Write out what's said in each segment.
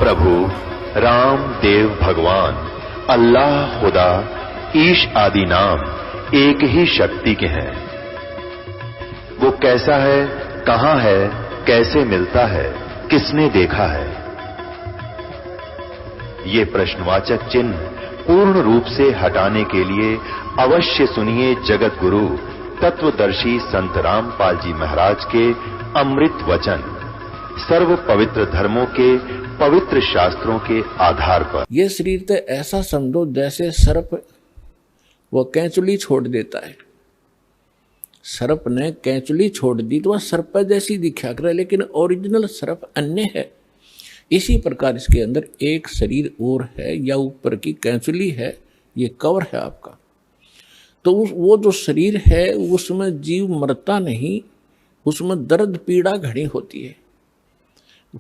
प्रभु राम देव भगवान अल्लाह खुदा ईश आदि नाम एक ही शक्ति के हैं। वो कैसा है, कहां है, कैसे मिलता है, किसने देखा है? ये प्रश्नवाचक चिन्ह पूर्ण रूप से हटाने के लिए अवश्य सुनिए जगत गुरु तत्वदर्शी संत रामपाल जी महाराज के अमृत वचन, सर्व पवित्र धर्मों के पवित्र शास्त्रों के आधार पर। ये शरीर तो ऐसा समझो जैसे सर्प वो कैंचुली छोड़ देता है। सर्प ने कैंचुली छोड़ दी तो वह सर्प जैसी दिखा करे, लेकिन ओरिजिनल सर्प अन्य है। इसी प्रकार इसके अंदर एक शरीर और है, या ऊपर की कैंचुली है, ये कवर है आपका। तो वो जो शरीर है उसमें जीव मरता नहीं, उसमें दर्द पीड़ा घनी होती है।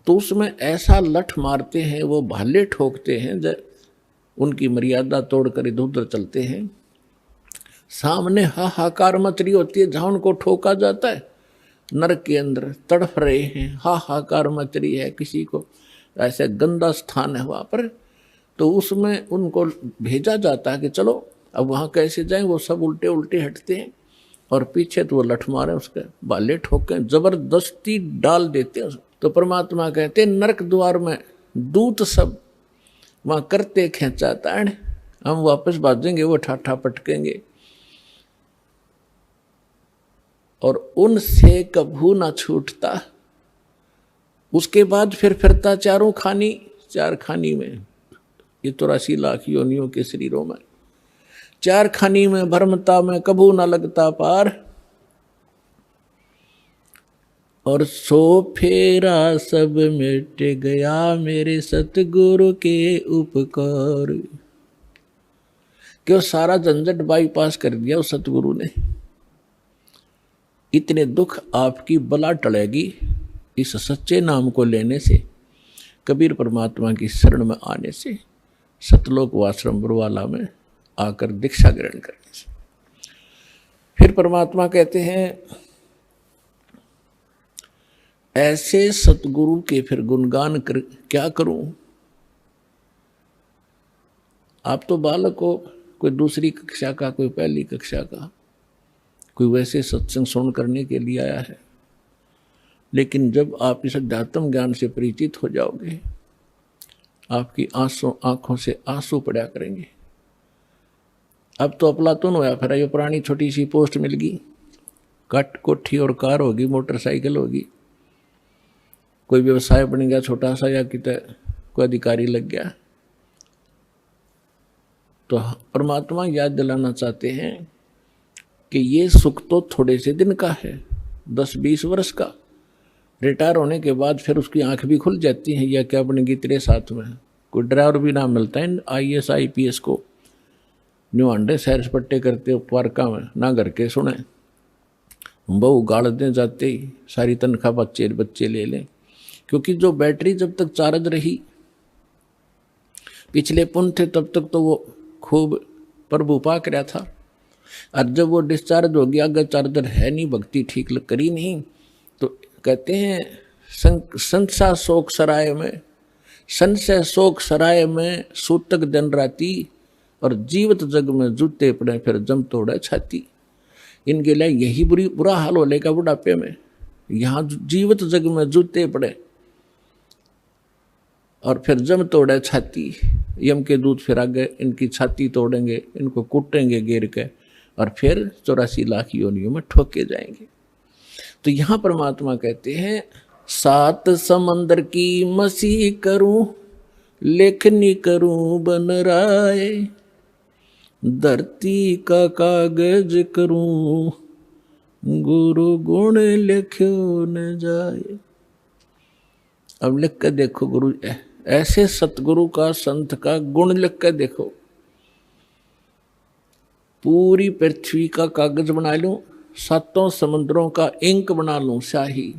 तो उसमें ऐसा लठ मारते हैं, वो भाले ठोकते हैं, उनकी मर्यादा तोड़कर इधर उधर चलते हैं। सामने हाहाकार मच रही होती है, जहां उनको ठोका जाता है नरक के अंदर तड़फ रहे हैं, हाहाकार मच रही है, किसी को ऐसे गंदा स्थान है वहां पर, तो उसमें उनको भेजा जाता है कि चलो अब वहां कैसे जाएं। वो सब उल्टे उल्टे हटते हैं और पीछे तो वो लठ मारे, उसके बाले ठोके, जबरदस्ती डाल देते हैं। तो परमात्मा कहते हैं नरक द्वार में दूत सब वहां करते खेचाताड़, हम वापस भाजेंगे, वो ठाठा पटकेंगे और उनसे कभू ना छूटता। उसके बाद फिर फिरता चार खानी में, ये 83 लाख योनियों के शरीरों में, चार खानी में भरमता में कभू ना लगता पार। और सो फेरा सब मिट गया मेरे सतगुरु के उपकार। क्यों सारा झंझट बाईपास कर दिया उस सतगुरु ने। इतने दुख आपकी बला टलेगी इस सच्चे नाम को लेने से, कबीर परमात्मा की शरण में आने से, सतलोक वाश्रम बरवाला में आकर दीक्षा ग्रहण करने से। फिर परमात्मा कहते हैं ऐसे सतगुरु के फिर गुणगान कर क्या करूं। आप तो बालक हो, कोई दूसरी कक्षा का, कोई पहली कक्षा का, कोई वैसे सत्संग सुन करने के लिए आया है। लेकिन जब आप इस अध्यात्म ज्ञान से परिचित हो जाओगे, आपकी आंखों से आंसू पड़ा करेंगे। अब तो अफलातून होया फिर ये पुरानी छोटी सी पोस्ट मिल गई, कट कोठी और कार होगी, मोटरसाइकिल होगी, कोई व्यवसाय बन गया छोटा सा, या कितने कोई अधिकारी लग गया। तो परमात्मा याद दिलाना चाहते हैं कि ये सुख तो थोड़े से दिन का है, 10-20 वर्ष का। रिटायर होने के बाद फिर उसकी आंख भी खुल जाती है, या क्या बनेगी तेरे साथ में। कोई ड्राइवर भी ना मिलता है IAS IPS को, न्यू अंडे सैर पट्टे करते पार्का में, ना घर के सुने, बहु गाड़ दें जाते ही सारी तनख्वाह बच्चे ले लें। क्योंकि जो बैटरी जब तक चार्ज रही, पिछले पुण्य थे, तब तक तो वो खूब प्रभु पाक रहा था। और जब वो डिस्चार्ज हो गया, अगर चार्जर है नहीं, भक्ति ठीक करी नहीं, तो कहते हैं संशय शोक सराय में सूतक दिन राती, और जीवित जग में जूते पड़े फिर जम तोड़े छाती। इनके लिए यही बुरा हाल हो लेगा बुढ़ापे में। यहाँ जीवित जग में जूते पड़े और फिर जम तोड़े छाती। यम के दूत फिर आगे इनकी छाती तोड़ेंगे, इनको कूटेंगे घेर के, और फिर 84 लाख योनियों में ठोके जाएंगे। तो यहाँ परमात्मा कहते हैं 7 समंदर की मसीह करूं, लेखनी करूं बन राय, धरती का कागज करूं, गुरु गुण लिखो न जाए। अब लिख कर देखो, गुरु ऐसे सतगुरु का, संत का गुण लिख कर देखो। पूरी पृथ्वी का कागज बना लूं, 7 समुद्रों का इंक बना लूं शाही,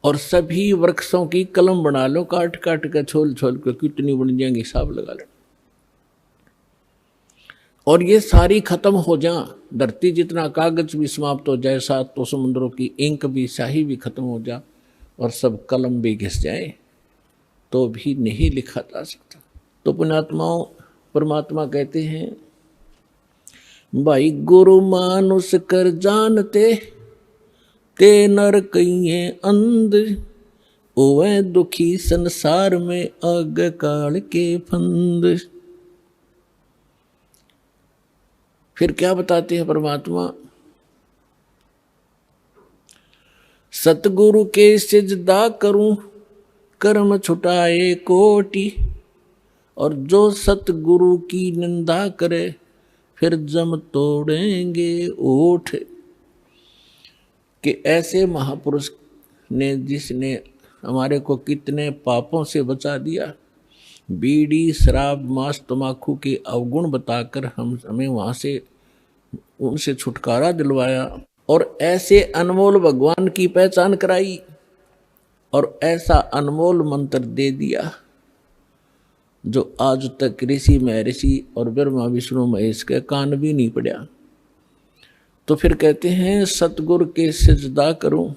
और सभी वृक्षों की कलम बना लो, काट काट कर छोल छोल कर, कितनी बन जाएंगी हिसाब लगा लो। और ये सारी खत्म हो जा, धरती जितना कागज भी समाप्त हो जाए, 7 समुद्रों की इंक भी, शाही भी खत्म हो जा, और सब कलम भी घिस जाए, तो भी नहीं लिखा जा सकता। तो पुण्यात्माओं, परमात्मा कहते हैं, भाई गुरु मानुष कर जानते, ते नर कहिए अंध, ओवे दुखी संसार में आग काल के फंद। फिर क्या बताते हैं परमात्मा, सतगुरु के सिजदा करूं, कर्म छुटाए कोटि, और जो सतगुरु की निंदा करे, फिर जम तोड़ेंगे ओठ। कि ऐसे महापुरुष ने, जिसने हमारे को कितने पापों से बचा दिया, बीड़ी शराब मांस तम्बाकू के अवगुण बताकर हमें वहां से उनसे छुटकारा दिलवाया, और ऐसे अनमोल भगवान की पहचान कराई, और ऐसा अनमोल मंत्र दे दिया जो आज तक ऋषि महर्षि और ब्रह्मा विष्णु महेश के कान भी नहीं पड़ा। तो फिर कहते हैं, सतगुरु के सिजदा करूं,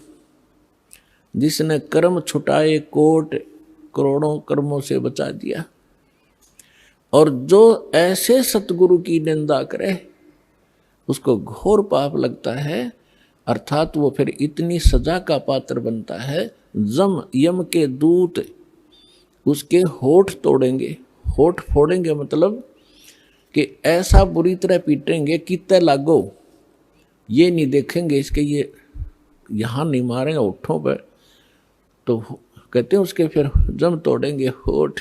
जिसने कर्म छुटाए कोट, करोड़ों कर्मों से बचा दिया, और जो ऐसे सतगुरु की निंदा करे उसको घोर पाप लगता है, अर्थात वो फिर इतनी सजा का पात्र बनता है, जम यम के दूत उसके होठ तोड़ेंगे। होठ फोड़ेंगे मतलब कि ऐसा बुरी तरह पीटेंगे कि तय लागो, ये नहीं देखेंगे इसके, ये यहाँ नहीं मारेंगे होठों पर, तो कहते हैं उसके फिर जम तोड़ेंगे होठ।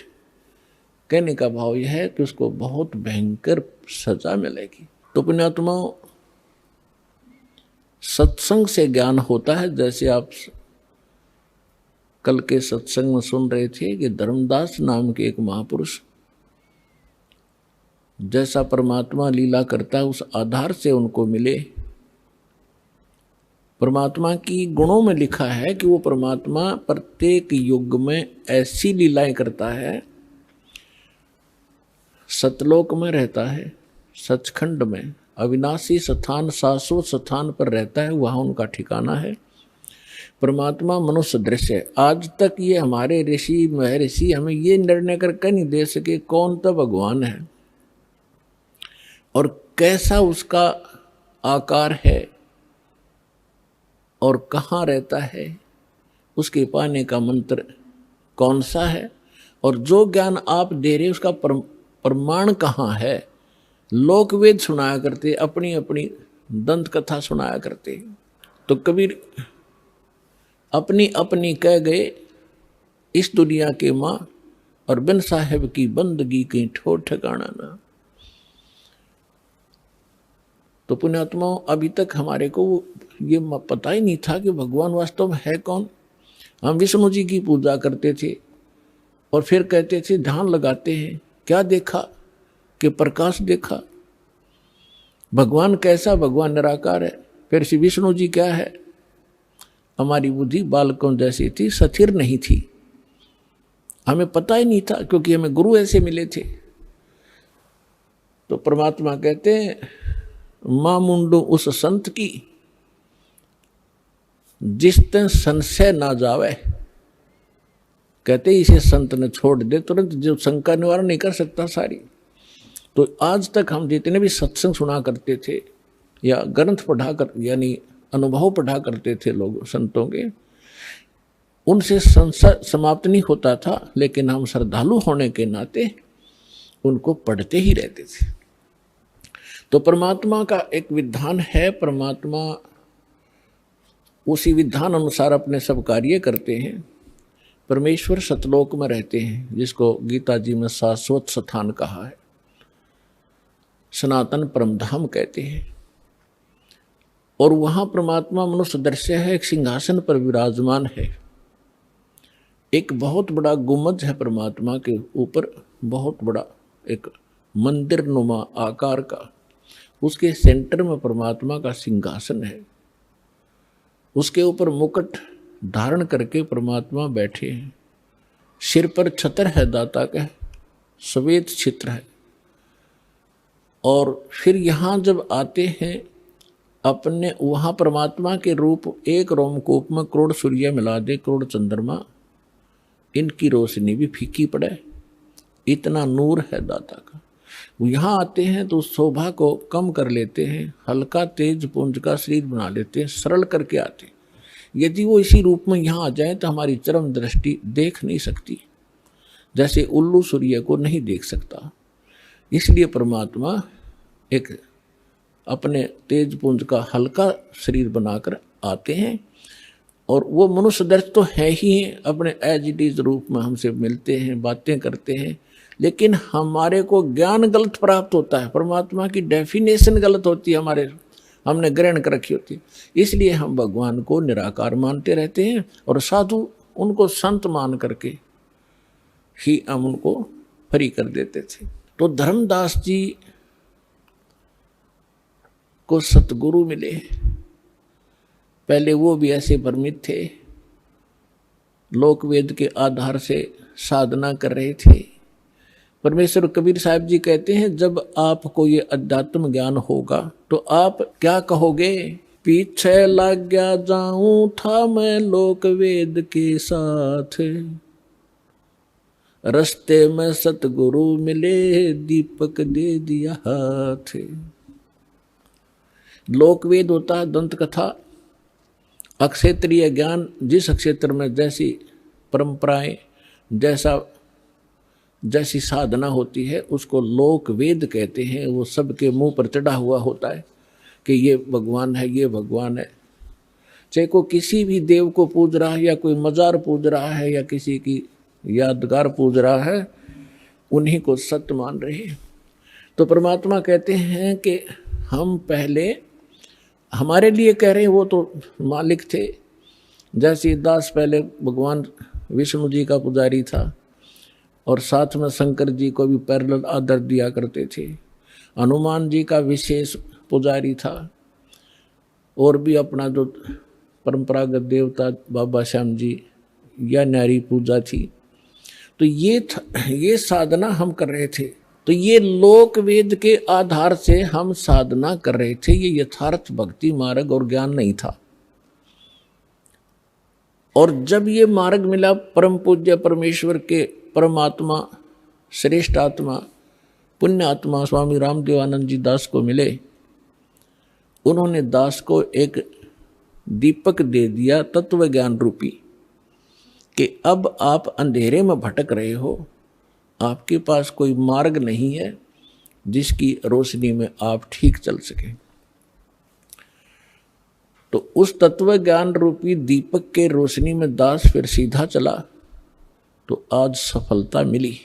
कहने का भाव यह है कि उसको बहुत भयंकर सजा मिलेगी। तो पुण्यात्माओं, सत्संग से ज्ञान होता है। जैसे आप कल के सत्संग में सुन रहे थे कि धर्मदास नाम के एक महापुरुष, जैसा परमात्मा लीला करता है उस आधार से उनको मिले। परमात्मा की गुणों में लिखा है कि वो परमात्मा प्रत्येक युग में ऐसी लीलाएं करता है। सतलोक में रहता है, सचखंड में अविनाशी स्थान, शाश्वत स्थान पर रहता है, वहाँ उनका ठिकाना है। परमात्मा मनुष्य दृश्य। आज तक ये हमारे ऋषि महर्षि हमें ये निर्णय करके नहीं दे सके कौन तो भगवान है और कैसा उसका आकार है और कहाँ रहता है, उसके पाने का मंत्र कौन सा है, और जो ज्ञान आप दे रहे उसका प्रमाण कहाँ है। लोक वेद सुनाया करते, अपनी अपनी दंत कथा सुनाया करते। तो कबीर अपनी अपनी कह गए, इस दुनिया के माँ और बिन साहेब की बंदगी कहीं ठोर ठिकाना ना। तो पुण्यात्माओं, अभी तक हमारे को ये पता ही नहीं था कि भगवान वास्तव में है कौन। हम विष्णु जी की पूजा करते थे और फिर कहते थे ध्यान लगाते हैं, क्या देखा कि प्रकाश देखा। भगवान कैसा? भगवान निराकार है। फिर श्री विष्णु जी क्या है? हमारी बुद्धि बालकों जैसी थी, स्थिर नहीं थी, हमें पता ही नहीं था क्योंकि हमें गुरु ऐसे मिले थे। तो परमात्मा कहते हैं, मां मुंडू उस संत की जिस तन संशय ना जावे। कहते इसे संत ने छोड़ दे तुरंत, जो शंका निवारण नहीं कर सकता सारी। तो आज तक हम जितने भी सत्संग सुना करते थे या ग्रंथ पढ़ा कर यानी अनुभव पढ़ा करते थे लोग संतों के, उनसे संशय समाप्त नहीं होता था, लेकिन हम श्रद्धालु होने के नाते उनको पढ़ते ही रहते थे। तो परमात्मा का एक विधान है, परमात्मा उसी विधान अनुसार अपने सब कार्य करते हैं। परमेश्वर सतलोक में रहते हैं, जिसको गीता जी में शाश्वत स्थान कहा है, सनातन परमधाम कहते हैं। और वहाँ परमात्मा मनुष्य दृश्य है, एक सिंहासन पर विराजमान है। एक बहुत बड़ा गुम्बद है परमात्मा के ऊपर, बहुत बड़ा एक मंदिर नुमा आकार का, उसके सेंटर में परमात्मा का सिंहासन है। उसके ऊपर मुकुट धारण करके परमात्मा बैठे हैं। सिर पर छत्र है दाता का, श्वेत छित्र है। और फिर यहाँ जब आते हैं अपने, वहाँ परमात्मा के रूप एक रोमकूप में करोड़ सूर्य मिला दे, करोड़ चंद्रमा, इनकी रोशनी भी फीकी पड़े, इतना नूर है दाता का। यहाँ आते हैं तो शोभा को कम कर लेते हैं, हल्का तेज पुंज का शरीर बना लेते हैं, सरल करके आते हैं। यदि वो इसी रूप में यहाँ आ जाए तो हमारी चरम दृष्टि देख नहीं सकती, जैसे उल्लू सूर्य को नहीं देख सकता। इसलिए परमात्मा एक अपने तेज पुंज का हल्का शरीर बनाकर आते हैं, और वो मनुष्य दर्श तो है ही हैं, अपने एज इट इज रूप में हमसे मिलते हैं, बातें करते हैं, लेकिन हमारे को ज्ञान गलत प्राप्त होता है, परमात्मा की डेफिनेशन गलत होती है, हमारे हमने ग्रहण कर रखी होती है। इसलिए हम भगवान को निराकार मानते रहते हैं, और साधु उनको संत मान करके ही हम उनको फ्री कर देते थे। तो धर्मदास जी को सतगुरु मिले। पहले वो भी ऐसे भ्रमित थे, लोकवेद के आधार से साधना कर रहे थे। परमेश्वर कबीर साहब जी कहते हैं, जब आपको ये अध्यात्म ज्ञान होगा तो आप क्या कहोगे? पीछे लग गया जाऊं था मैं लोकवेद के साथ, रस्ते में सतगुरु मिले दीपक दे दिया हाथ। लोकवेद होता है दंत कथा, अक्षेत्रीय ज्ञान, जिस क्षेत्र में जैसी परंपराएं, जैसी साधना होती है उसको लोक वेद कहते हैं। वो सबके मुंह पर चढ़ा हुआ होता है कि ये भगवान है, ये भगवान है। चाहे को किसी भी देव को पूज रहा है, या कोई मजार पूज रहा है, या किसी की यादगार पूज रहा है, उन्हीं को सत्य मान रहे हैं। तो परमात्मा कहते हैं कि हम पहले हमारे लिए कह रहे हैं, वो तो मालिक थे। जैसे दास पहले भगवान विष्णु जी का पुजारी था, और साथ में शंकर जी को भी पैरेलल आदर दिया करते थे। हनुमान जी का विशेष पुजारी था, और भी अपना जो परंपरागत देवता बाबा श्याम जी या नारी पूजा थी। तो ये साधना हम कर रहे थे। तो ये लोक वेद के आधार से हम साधना कर रहे थे, ये यथार्थ भक्ति मार्ग और ज्ञान नहीं था। और जब ये मार्ग मिला परम पूज्य परमेश्वर के परमात्मा, श्रेष्ठ आत्मा, पुण्य आत्मा स्वामी रामदेव आनंद जी दास को मिले, उन्होंने दास को एक दीपक दे दिया तत्व ज्ञान रूपी, कि अब आप अंधेरे में भटक रहे हो, आपके पास कोई मार्ग नहीं है जिसकी रोशनी में आप ठीक चल सके। तो उस तत्व ज्ञान रूपी दीपक के रोशनी में दास फिर सीधा चला, तो आज सफलता मिली।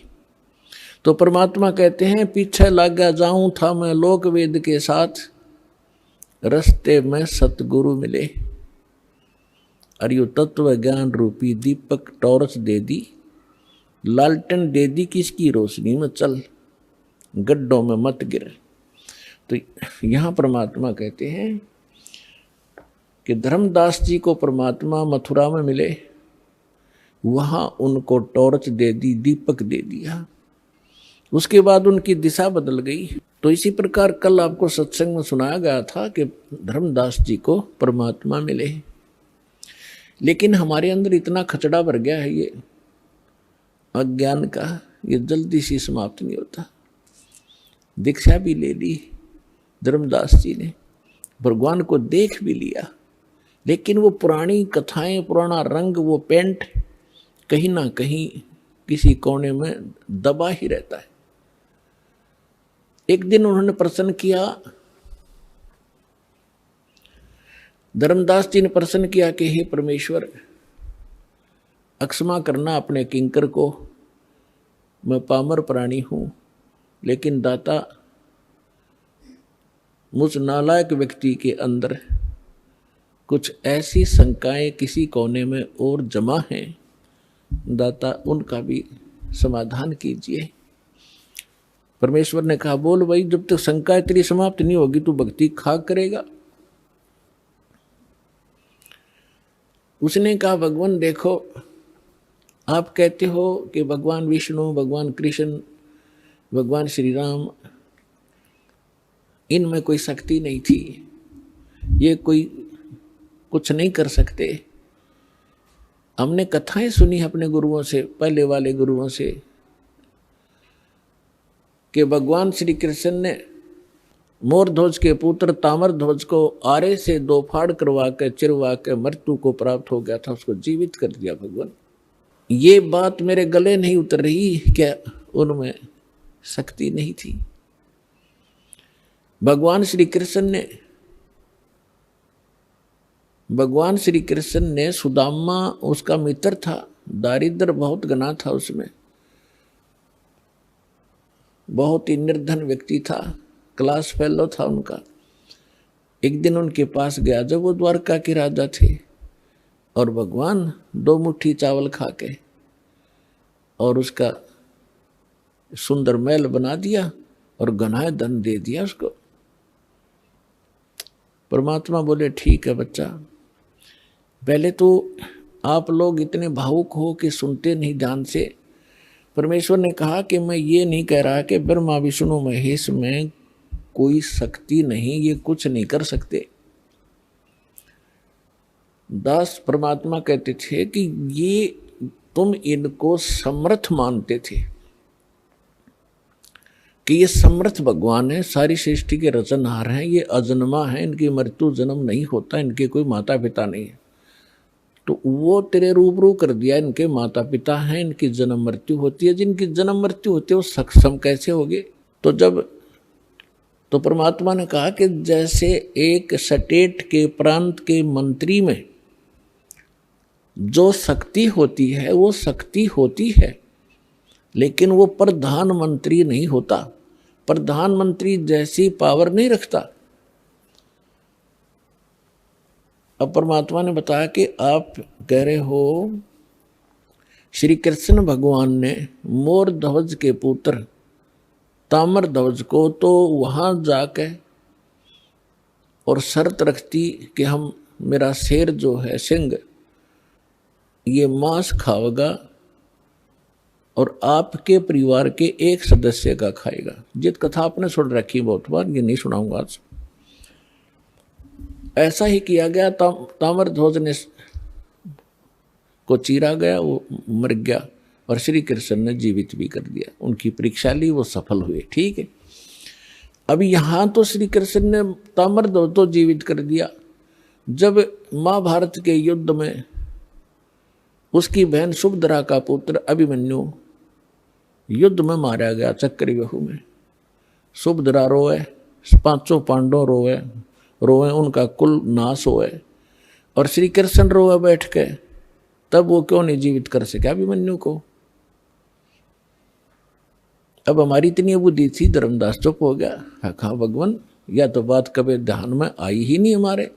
तो परमात्मा कहते हैं, पीछे लग गया जाऊं था मैं लोक वेद के साथ, रस्ते में सतगुरु मिले। और यो तत्व ज्ञान रूपी दीपक टॉर्च दे दी, लालटेन दे दी, किसकी रोशनी में चल, गड्ढों में मत गिर। तो यहां परमात्मा कहते हैं कि धर्मदास जी को परमात्मा मथुरा में मिले, वहां उनको टॉर्च दे दी, दीपक दे दिया। उसके बाद उनकी दिशा बदल गई। तो इसी प्रकार कल आपको सत्संग में सुनाया गया था कि धर्मदास जी को परमात्मा मिले, लेकिन हमारे अंदर इतना खचड़ा भर गया है ये अज्ञान का, ये जल्दी से समाप्त नहीं होता। दीक्षा भी ले ली धर्मदास जी ने, भगवान को देख भी लिया, लेकिन वो पुरानी कथाएं, पुराना रंग, वो पेंट कहीं ना कहीं किसी कोने में दबा ही रहता है। एक दिन उन्होंने प्रश्न किया, धर्मदास जी ने प्रश्न किया कि हे परमेश्वर, अक्षमा करना अपने किंकर को, मैं पामर प्राणी हूं, लेकिन दाता मुझ नालायक व्यक्ति के अंदर कुछ ऐसी शंकाएं किसी कोने में और जमा हैं, दाता उनका भी समाधान कीजिए। परमेश्वर ने कहा, बोल भाई, जब तक शंकाएं तेरी समाप्त नहीं होगी तू भक्ति खाक करेगा। उसने कहा, भगवान देखो, आप कहते हो कि भगवान विष्णु, भगवान कृष्ण, भगवान श्री राम, इनमें कोई शक्ति नहीं थी, ये कोई कुछ नहीं कर सकते, हमने कथाएं सुनी अपने गुरुओं से, पहले वाले गुरुओं से, कि भगवान श्री कृष्ण ने मोर ध्वज के पुत्र ताम्र ध्वज को आरे से 2 फाड़ करवा के चिरवा के मृत्यु को प्राप्त हो गया था, उसको जीवित कर दिया भगवान। ये बात मेरे गले नहीं उतर रही, क्या उनमें शक्ति नहीं थी? भगवान श्री कृष्ण ने सुदामा उसका मित्र था, दारिद्र बहुत घना था, उसमें बहुत ही निर्धन व्यक्ति था, क्लास फेलो था उनका। एक दिन उनके पास गया जब वो द्वारका के राजा थे, और भगवान 2 मुट्ठी चावल खा के और उसका सुंदर महल बना दिया और घना धन दे दिया उसको। परमात्मा बोले ठीक है बच्चा, पहले तो आप लोग इतने भावुक हो कि सुनते नहीं ध्यान से। परमेश्वर ने कहा कि मैं ये नहीं कह रहा कि ब्रह्मा विष्णु महेश में कोई शक्ति नहीं, ये कुछ नहीं कर सकते। दास परमात्मा कहते थे कि ये तुम इनको समर्थ मानते थे कि ये समर्थ भगवान है, सारी सृष्टि के रचनहार हैं, ये अजन्मा है, इनकी मृत्यु जन्म नहीं होता, इनके कोई माता पिता नहीं है। तो वो तेरे रूबरू कर दिया, इनके माता पिता हैं, इनकी जन्म मृत्यु होती है। जिनकी जन्म मृत्यु होती है वो सक्षम कैसे होगे? तो परमात्मा ने कहा कि जैसे एक स्टेट के प्रांत के मंत्री में जो शक्ति होती है वो शक्ति होती है, लेकिन वो प्रधानमंत्री नहीं होता, प्रधानमंत्री जैसी पावर नहीं रखता। अब परमात्मा ने बताया कि आप कह रहे हो श्री कृष्ण भगवान ने मोर ध्वज के पुत्र ताम्र ध्वज को तो वहां जाके और शर्त रखती कि हम, मेरा शेर जो है सिंह, ये मांस खाएगा और आपके परिवार के एक सदस्य का खाएगा। जित कथा आपने सुन रखी बहुत बार, ये नहीं सुनाऊंगा आज। ऐसा ही किया गया। ताम्र ध्वज ने को चीरा गया, वो मर गया और श्री कृष्ण ने जीवित भी कर दिया। उनकी परीक्षा ली, वो सफल हुए। ठीक है, अब यहां तो श्री कृष्ण ने ताम्र ध्वज तो जीवित कर दिया। जब महाभारत के युद्ध में उसकी बहन सुभद्रा का पुत्र अभिमन्यु युद्ध में मारा गया, चक्रव्यूह में। सुभद्रा रोए, 5 पांडव रोए, उनका कुल नाश होए, और श्री कृष्ण रोए बैठ के, तब वो क्यों नहीं जीवित कर सके अभिमन्यु को? अब हमारी इतनी बुद्धि थी, धर्मदास चुप हो गया। कहा भगवान, या तो बात कभी ध्यान में आई ही नहीं हमारे।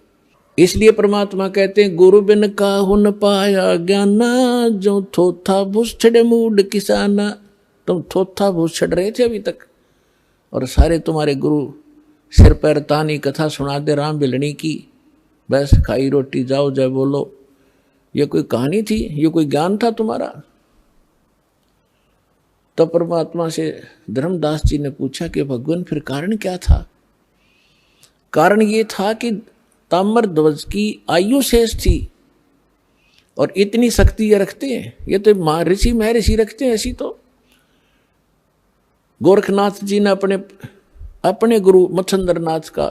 इसलिए परमात्मा कहते हैं गुरु बिन काहु न पाया ज्ञाना, जो थोथा भूषड़ मूड किसाना। तुम थोथा भूषड़ रहे थे अभी तक, और सारे तुम्हारे गुरु सिर पैर तानी कथा सुना दे राम बिलनी की, बस खाई रोटी जाओ जय बोलो। ये कोई कहानी थी? ये कोई ज्ञान था तुम्हारा? तो परमात्मा से धर्मदास जी ने पूछा कि भगवान फिर कारण क्या था? कारण ये था कि ताम्र ध्वज की आयु शेष थी, और इतनी शक्ति ये रखते हैं, ये तो ऋषि महर्षि रखते हैं। ऐसी तो गोरखनाथ जी ने अपने गुरु मच्छंद्रनाथ का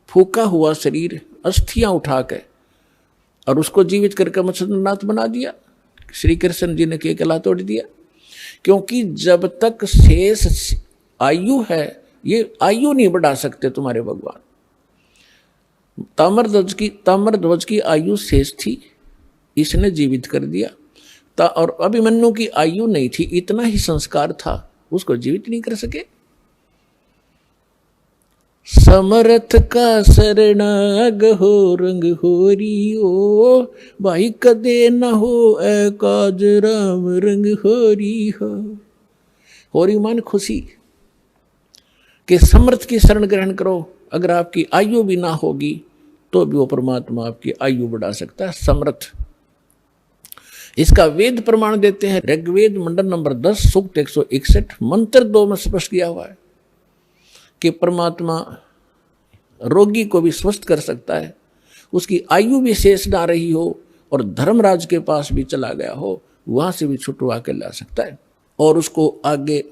फूका हुआ शरीर अस्थियां उठा के और उसको जीवित करके मच्छंद्रनाथ बना दिया। श्री कृष्ण जी ने केकला तोड़ दिया, क्योंकि जब तक शेष आयु है, ये आयु नहीं बढ़ा सकते तुम्हारे भगवान। ताम्र ध्वज की आयु शेष थी, इसने जीवित कर दिया। और अभिमन्यु की आयु नहीं थी, इतना ही संस्कार था, उसको जीवित नहीं कर सके। समर्थ का शरणाग हो रंग होरी हो, भाई कदे न हो ए काज राम रंग होरी हो। होरी मान खुशी, कि समर्थ की शरण ग्रहण करो। अगर आपकी आयु भी ना होगी तो भी वो परमात्मा आपकी आयु बढ़ा सकता है। समर्थ, इसका वेद प्रमाण देते हैं। ऋग्वेद मंडल नंबर 10 सूक्त 161 मंत्र 2 में स्पष्ट किया हुआ है कि परमात्मा रोगी को भी स्वस्थ कर सकता है। उसकी आयु भी शेष ना रही हो और धर्मराज के पास भी चला गया हो, वहां से भी छुटवा के ला सकता है और उसको आगे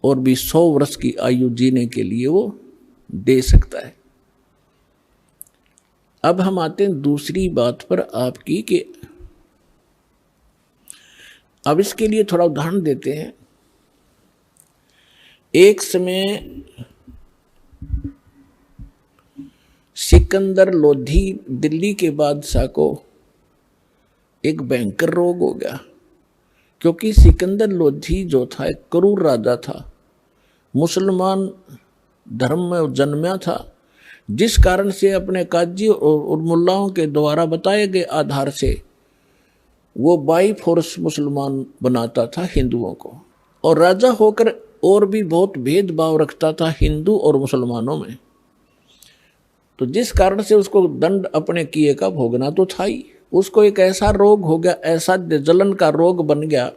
और भी 100 वर्ष की आयु जीने के लिए वो दे सकता है। अब हम आते हैं दूसरी बात पर आपकी कि अब इसके लिए थोड़ा उदाहरण देते हैं। एक समय सिकंदर लोधी दिल्ली के बादशाह को एक भयंकर रोग हो गया, क्योंकि सिकंदर लोधी जो था एक क्रूर राजा था, मुसलमान धर्म में जन्मा था, जिस कारण से अपने काजी और मुल्लाओं के द्वारा बताए गए आधार से वो बाई फोर्स मुसलमान बनाता था हिंदुओं को, और राजा होकर और भी बहुत भेदभाव रखता था हिंदू और मुसलमानों में। तो जिस कारण से उसको दंड अपने किए का भोगना तो था ही। उसको एक ऐसा रोग हो गया, ऐसा जलन का रोग बन गया,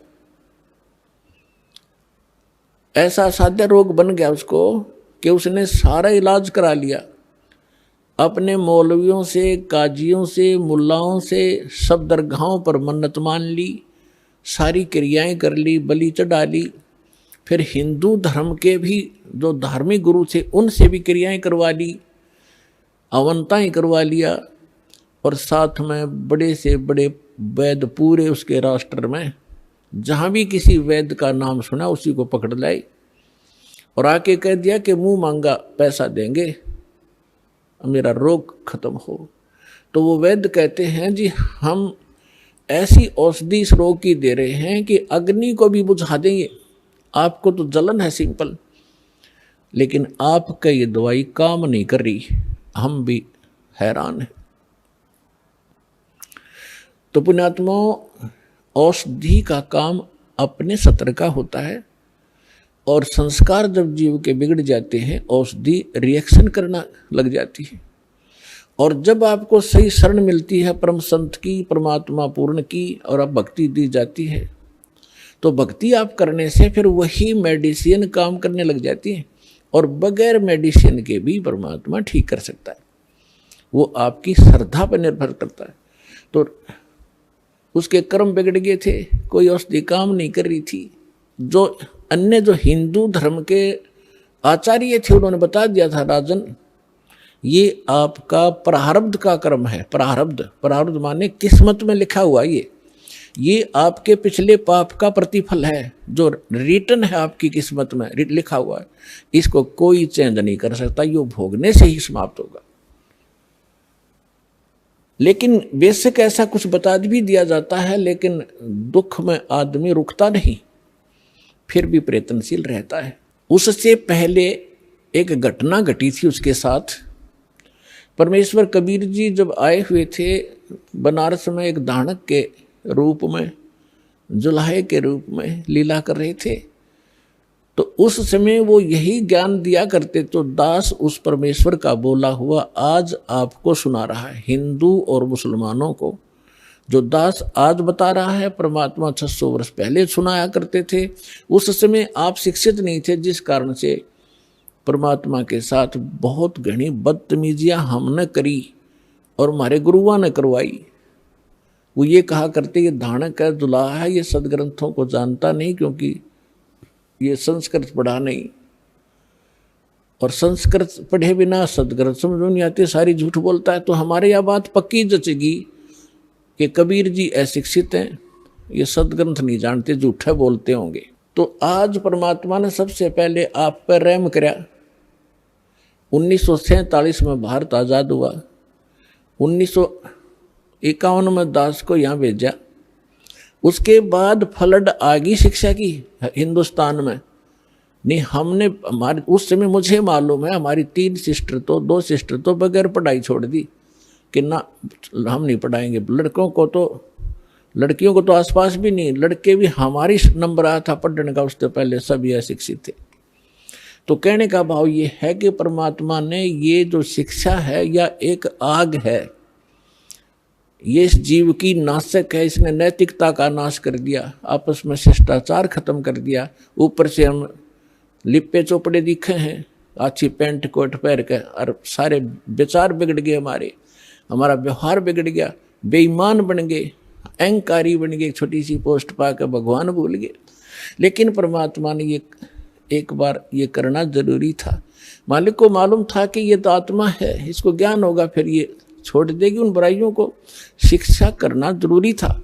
ऐसा असाध्य रोग बन गया उसको कि उसने सारा इलाज करा लिया, अपने मौलवियों से, काजियों से, मुल्लाओं से, सब दरगाहों पर मन्नत मान ली, सारी क्रियाएं कर ली, बलि चढ़ा ली, फिर हिंदू धर्म के भी जो धार्मिक गुरु थे उनसे भी क्रियाएं करवा ली, अवंताएं करवा लिया, और साथ में बड़े से बड़े वैद्य पूरे उसके राष्ट्र में जहाँ भी किसी वैद्य का नाम सुना उसी को पकड़ लाई और आके कह दिया कि मुंह मांगा पैसा देंगे, मेरा रोग खत्म हो। तो वो वैद्य कहते हैं जी हम ऐसी औषधि इस रोग की दे रहे हैं कि अग्नि को भी बुझा देंगे, आपको तो जलन है सिंपल, लेकिन आपका ये दवाई काम नहीं कर रही, हम भी हैरान हैं। तो पुण्यात्माओं, औषधि का काम अपने सत्र का होता है, और संस्कार जब जीव के बिगड़ जाते हैं औषधि रिएक्शन करना लग जाती है। और जब आपको सही शरण मिलती है परम संत की, परमात्मा पूर्ण की, और अब भक्ति दी जाती है, तो भक्ति आप करने से फिर वही मेडिसिन काम करने लग जाती है, और बगैर मेडिसिन के भी परमात्मा ठीक कर सकता है। वो आपकी श्रद्धा पर निर्भर करता है। तो उसके कर्म बिगड़ गए थे, कोई औषधि काम नहीं कर रही थी। जो अन्य जो हिंदू धर्म के आचार्य थे उन्होंने बता दिया था, राजन ये आपका प्रारब्ध का कर्म है। प्रारब्ध माने किस्मत में लिखा हुआ, ये आपके पिछले पाप का प्रतिफल है, जो रिटर्न है आपकी किस्मत में लिखा हुआ है, इसको कोई चेंज नहीं कर सकता, ये भोगने से ही समाप्त होगा। लेकिन बेशक ऐसा कुछ बता भी दिया जाता है, लेकिन दुख में आदमी रुकता नहीं, फिर भी प्रयत्नशील रहता है। उससे पहले एक घटना घटी थी उसके साथ। परमेश्वर कबीर जी जब आए हुए थे बनारस में, एक दानक के रूप में, जुलाहे के रूप में लीला कर रहे थे, तो उस समय वो यही ज्ञान दिया करते। तो दास उस परमेश्वर का बोला हुआ आज आपको सुना रहा है। हिंदू और मुसलमानों को जो दास आज बता रहा है, परमात्मा 600 वर्ष पहले सुनाया करते थे। उस समय आप शिक्षित नहीं थे, जिस कारण से परमात्मा के साथ बहुत घनी बदतमीजियां हमने करी और हमारे गुरुओं ने करवाई। वो ये कहा करते ये धानक है, दुल्हा है, ये सदग्रंथों को जानता नहीं, क्योंकि ये संस्कृत पढ़ा नहीं, और संस्कृत पढ़े बिना सदग्रंथ समझ नहीं आते, सारी झूठ बोलता है। तो हमारे यह बात पक्की जचेगी कि कबीर जी अशिक्षित हैं, ये सदग्रंथ नहीं जानते, झूठे बोलते होंगे। तो आज परमात्मा ने सबसे पहले आप पर रहम कराया। 1947 में भारत आज़ाद हुआ, 1951 में दास को यहाँ भेजा। उसके बाद फ्लड आ गई शिक्षा की हिंदुस्तान में। नहीं, हमने हमारे उस समय मुझे मालूम है हमारी 2 सिस्टर तो बगैर पढ़ाई छोड़ दी कि ना हम नहीं पढ़ाएंगे। लड़कियों को तो आसपास भी नहीं, लड़के भी हमारी नंबर आया था पढ़ने का, उससे पहले सभी अशिक्षित थे। तो कहने का भाव ये है कि परमात्मा ने ये जो शिक्षा है या एक आग है, ये इस जीव की नाशक है। इसने नैतिकता का नाश कर दिया, आपस में शिष्टाचार खत्म कर दिया। ऊपर से हम लिपे चोपड़े दिखे हैं, अच्छी पैंट कोट पहन के, और सारे विचार बिगड़ गए हमारे। हमारा व्यवहार बिगड़ गया, बेईमान बन गए, अहंकारी बन गए, छोटी सी पोस्ट पाकर भगवान भूल गए। लेकिन परमात्मा ने ये एक बार ये करना जरूरी था। मालिक को मालूम था कि ये तो आत्मा है, इसको ज्ञान होगा, फिर ये छोड़ देगी उन बुराइयों को। शिक्षा करना जरूरी था।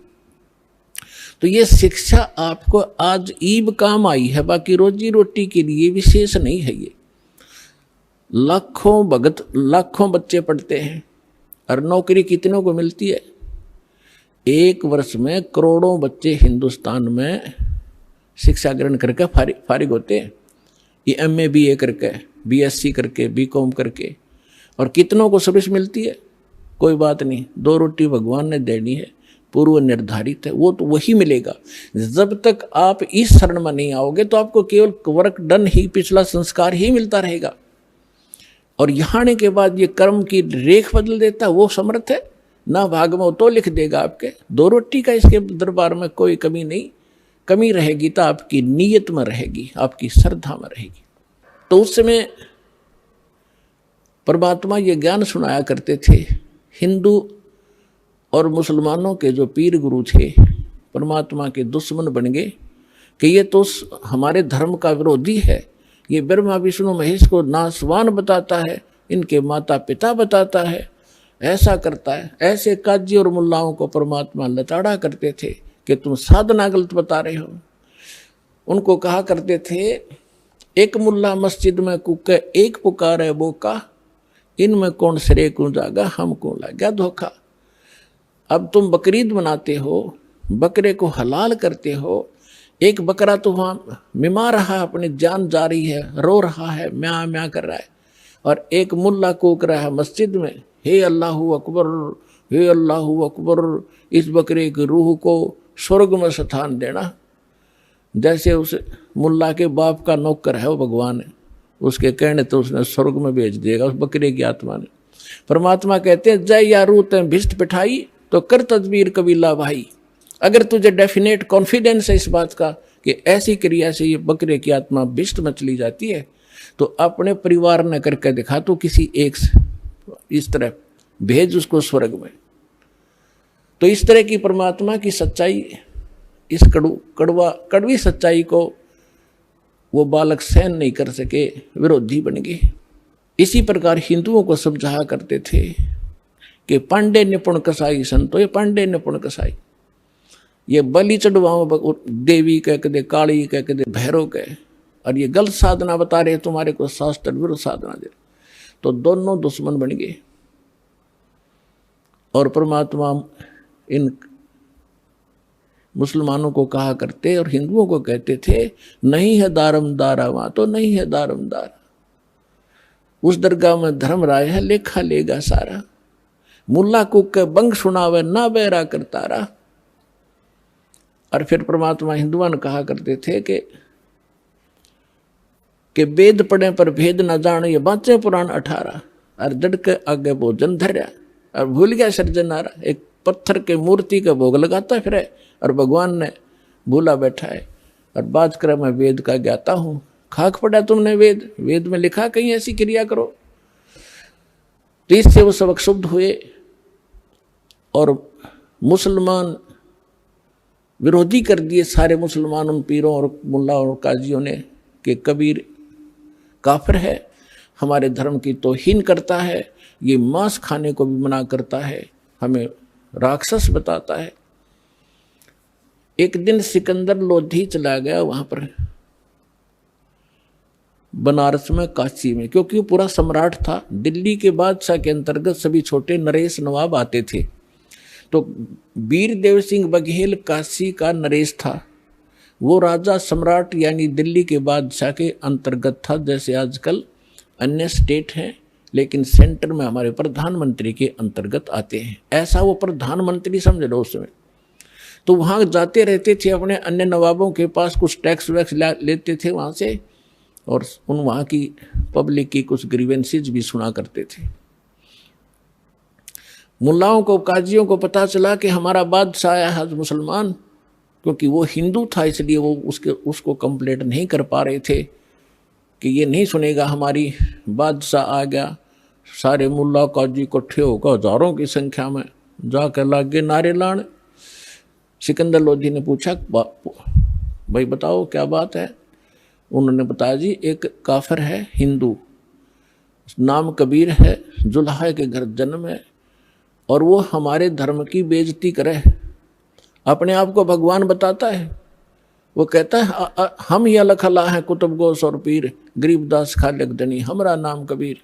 तो ये शिक्षा आपको आज ईब काम आई है, बाकी रोजी रोटी के लिए विशेष नहीं है। ये लाखों भगत, लाखों बच्चे पढ़ते हैं और नौकरी कितनों को मिलती है? एक वर्ष में करोड़ों बच्चे हिंदुस्तान में शिक्षा ग्रहण करके फारिग होते हैं। ये MA BA करके, BSc करके, BCom करके, और कितनों को सर्विस मिलती है? कोई बात नहीं, 2 रोटी भगवान ने देनी है, पूर्व निर्धारित है, वो तो वही मिलेगा। जब तक आप इस शरण में नहीं आओगे तो आपको केवल वर्क डन ही, पिछला संस्कार ही मिलता रहेगा। और यहाँ आने के बाद ये कर्म की रेख बदल देता, वो समर्थ है ना। भाग में तो लिख देगा आपके 2 रोटी का, इसके दरबार में कोई कमी नहीं। कमी रहेगी तो आपकी नीयत में रहेगी, आपकी श्रद्धा में रहेगी। तो उस समय परमात्मा ये ज्ञान सुनाया करते थे। हिंदू और मुसलमानों के जो पीर गुरु थे परमात्मा के दुश्मन बन गए कि ये तो हमारे धर्म का विरोधी है, ये ब्रह्मा विष्णु महेश को नासवान बताता है, इनके माता पिता बताता है, ऐसा करता है। ऐसे काजी और मुल्लाओं को परमात्मा लताड़ा करते थे कि तुम साधना गलत बता रहे हो। उनको कहा करते थे, एक मुल्ला मस्जिद में कुके एक पुकारे बोका, इनमें कौन सिरे को जागा, हमको लग गया धोखा। अब तुम बकरीद मनाते हो, बकरे को हलाल करते हो, एक बकरा तो वहाँ मिमा रहा है, अपनी जान जा रही है, रो रहा है, म्या म्या कर रहा है, और एक मुल्ला कूक रहा है मस्जिद में, हे अल्लाहू अकबर, हे अल्लाहू अकबर, इस बकरे की रूह को स्वर्ग में स्थान देना। जैसे उस मुल्ला के बाप का नौकर है वो भगवान है, उसके कहने तो उसने स्वर्ग में भेज देगा उस बकरे की आत्मा ने। परमात्मा कहते हैं, जय या रू तें भिष्ट पिठाई तो कर तदबीर कबीला भाई। अगर तुझे डेफिनेट कॉन्फिडेंस है इस बात का कि ऐसी क्रिया से ये बकरे की आत्मा भिष्ट में चली जाती है, तो अपने परिवार ने करके दिखा, तो किसी एक इस तरह भेज उसको स्वर्ग में। तो इस तरह की परमात्मा की सच्चाई, इस कड़वी सच्चाई को वो बालक सहन नहीं कर सके, विरोधी बन गए। इसी प्रकार हिंदुओं को समझाया करते थे कि पांडे निपुण कसाई संतो, ये पांडे निपुण कसाई, ये बलि चढ़वाओ देवी कह के दे, काली कह के दे, भैरव कह, और ये गलत साधना बता रहे तुम्हारे को, शास्त्र विरुद्ध साधना दे। तो दोनों दुश्मन बन गए। और परमात्मा इन मुसलमानों को कहा करते और हिंदुओं को कहते थे, नहीं है दारम दारा, वहां तो नहीं है दारम दारा, उस दरगाह में धर्म राय है, लेखा लेगा सारा, मुल्ला कुक के बंग सुनावे ना बेरा करता रहा। और फिर परमात्मा हिंदुओं ने कहा करते थे कि वेद पढ़े पर भेद न जाने, ये बाँचे पुराण 18, और दड़ के आगे भोजन धर्या और भूल गया सर्जनारा। एक पत्थर के मूर्ति का भोग लगाता फिर है और भगवान ने भूला बैठा है। और बात करे मैं वेद का ज्ञाता हूँ, खाक पड़ा तुमने वेद, वेद में लिखा कहीं ऐसी क्रिया करो। तो इससे वो सबक शुद्ध हुए और मुसलमान विरोधी कर दिए सारे मुसलमान उन पीरों और मुल्ला और काजियों ने कि कबीर काफिर है, हमारे धर्म की तौहीन करता है, ये मांस खाने को भी मना करता है, हमें राक्षस बताता है। एक दिन सिकंदर लोधी चला गया वहां पर बनारस में, काशी में, क्योंकि वो पूरा सम्राट था। दिल्ली के बादशाह के अंतर्गत सभी छोटे नरेश नवाब आते थे। तो वीर देव सिंह बघेल काशी का नरेश था, वो राजा सम्राट यानी दिल्ली के बादशाह के अंतर्गत था। जैसे आजकल अन्य स्टेट हैं, लेकिन सेंटर में हमारे प्रधानमंत्री के अंतर्गत आते हैं, ऐसा वो प्रधानमंत्री समझ लो उस समय। तो वहाँ जाते रहते थे, अपने अन्य नवाबों के पास कुछ टैक्स वैक्स लेते थे वहाँ से, और उन वहाँ की पब्लिक की कुछ ग्रीवेंसेज भी सुना करते थे। मुल्लाओं को, काजियों को पता चला कि हमारा बादशाह आया है मुसलमान, क्योंकि वो हिंदू था इसलिए वो उसको कंप्लेंट नहीं कर पा रहे थे कि ये नहीं सुनेगा हमारी, बादशाह आ गया, सारे मुल्ला काजी इकट्ठे होकर हजारों की संख्या में जाकर लागे नारे लाने। सिकंदर लोधी ने पूछा, भाई बताओ क्या बात है? उन्होंने बताया, जी एक काफिर है हिंदू, नाम कबीर है, जुल्हा के घर जन्म है, और वो हमारे धर्म की बेइज्जती करे, अपने आप को भगवान बताता है। वो कहता है हम ही अलग अल्लाह हैं, कुतुब गोस और पीर, गरीबदास खालिक दनी, हमारा नाम कबीर,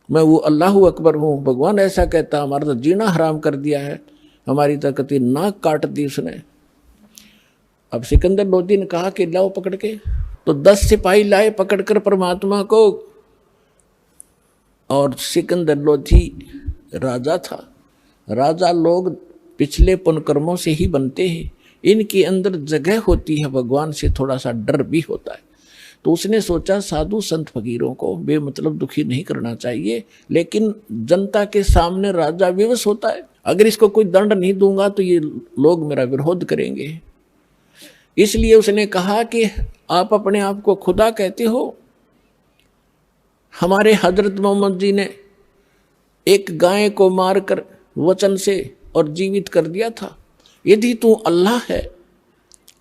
मैं वो अल्लाह अकबर हूँ। भगवान ऐसा कहता, हमारा तो जीना हराम कर दिया है, हमारी तकती नाक काट दी उसने। अब सिकंदर लोधी ने कहा कि लाओ पकड़ के, तो 10 सिपाही लाए पकड़कर परमात्मा को। और सिकंदर लोधी राजा था। राजा लोग पिछले पुण्यकर्मों से ही बनते हैं, इनके अंदर जगह होती है, भगवान से थोड़ा सा डर भी होता है। तो उसने सोचा साधु संत फकीरों को बेमतलब दुखी नहीं करना चाहिए, लेकिन जनता के सामने राजा विवश होता है, अगर इसको कोई दंड नहीं दूंगा तो ये लोग मेरा विरोध करेंगे। इसलिए उसने कहा कि आप अपने आप को खुदा कहते हो, हमारे हजरत मोहम्मद जी ने एक गाय को मारकर वचन से और जीवित कर दिया था। यदि तू अल्लाह है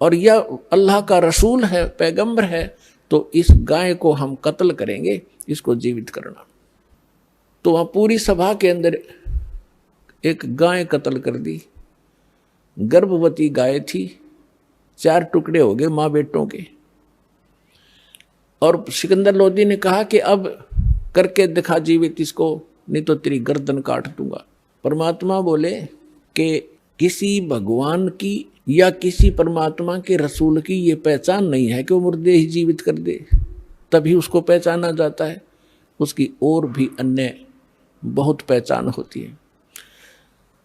और यह अल्लाह का रसूल है, पैगंबर है, तो इस गाय को हम कत्ल करेंगे, इसको जीवित करना। तो वहाँ पूरी सभा के अंदर एक गाय कत्ल कर दी। गर्भवती गाय थी, 4 टुकड़े हो गए माँ बेटों के। और सिकंदर लोधी ने कहा कि अब करके दिखा जीवित इसको, नहीं तो तेरी गर्दन काट दूंगा। परमात्मा बोले कि किसी भगवान की या किसी परमात्मा के रसूल की ये पहचान नहीं है कि वो मुर्दे ही जीवित कर दे, तभी उसको पहचाना जाता है। उसकी और भी अन्य बहुत पहचान होती है।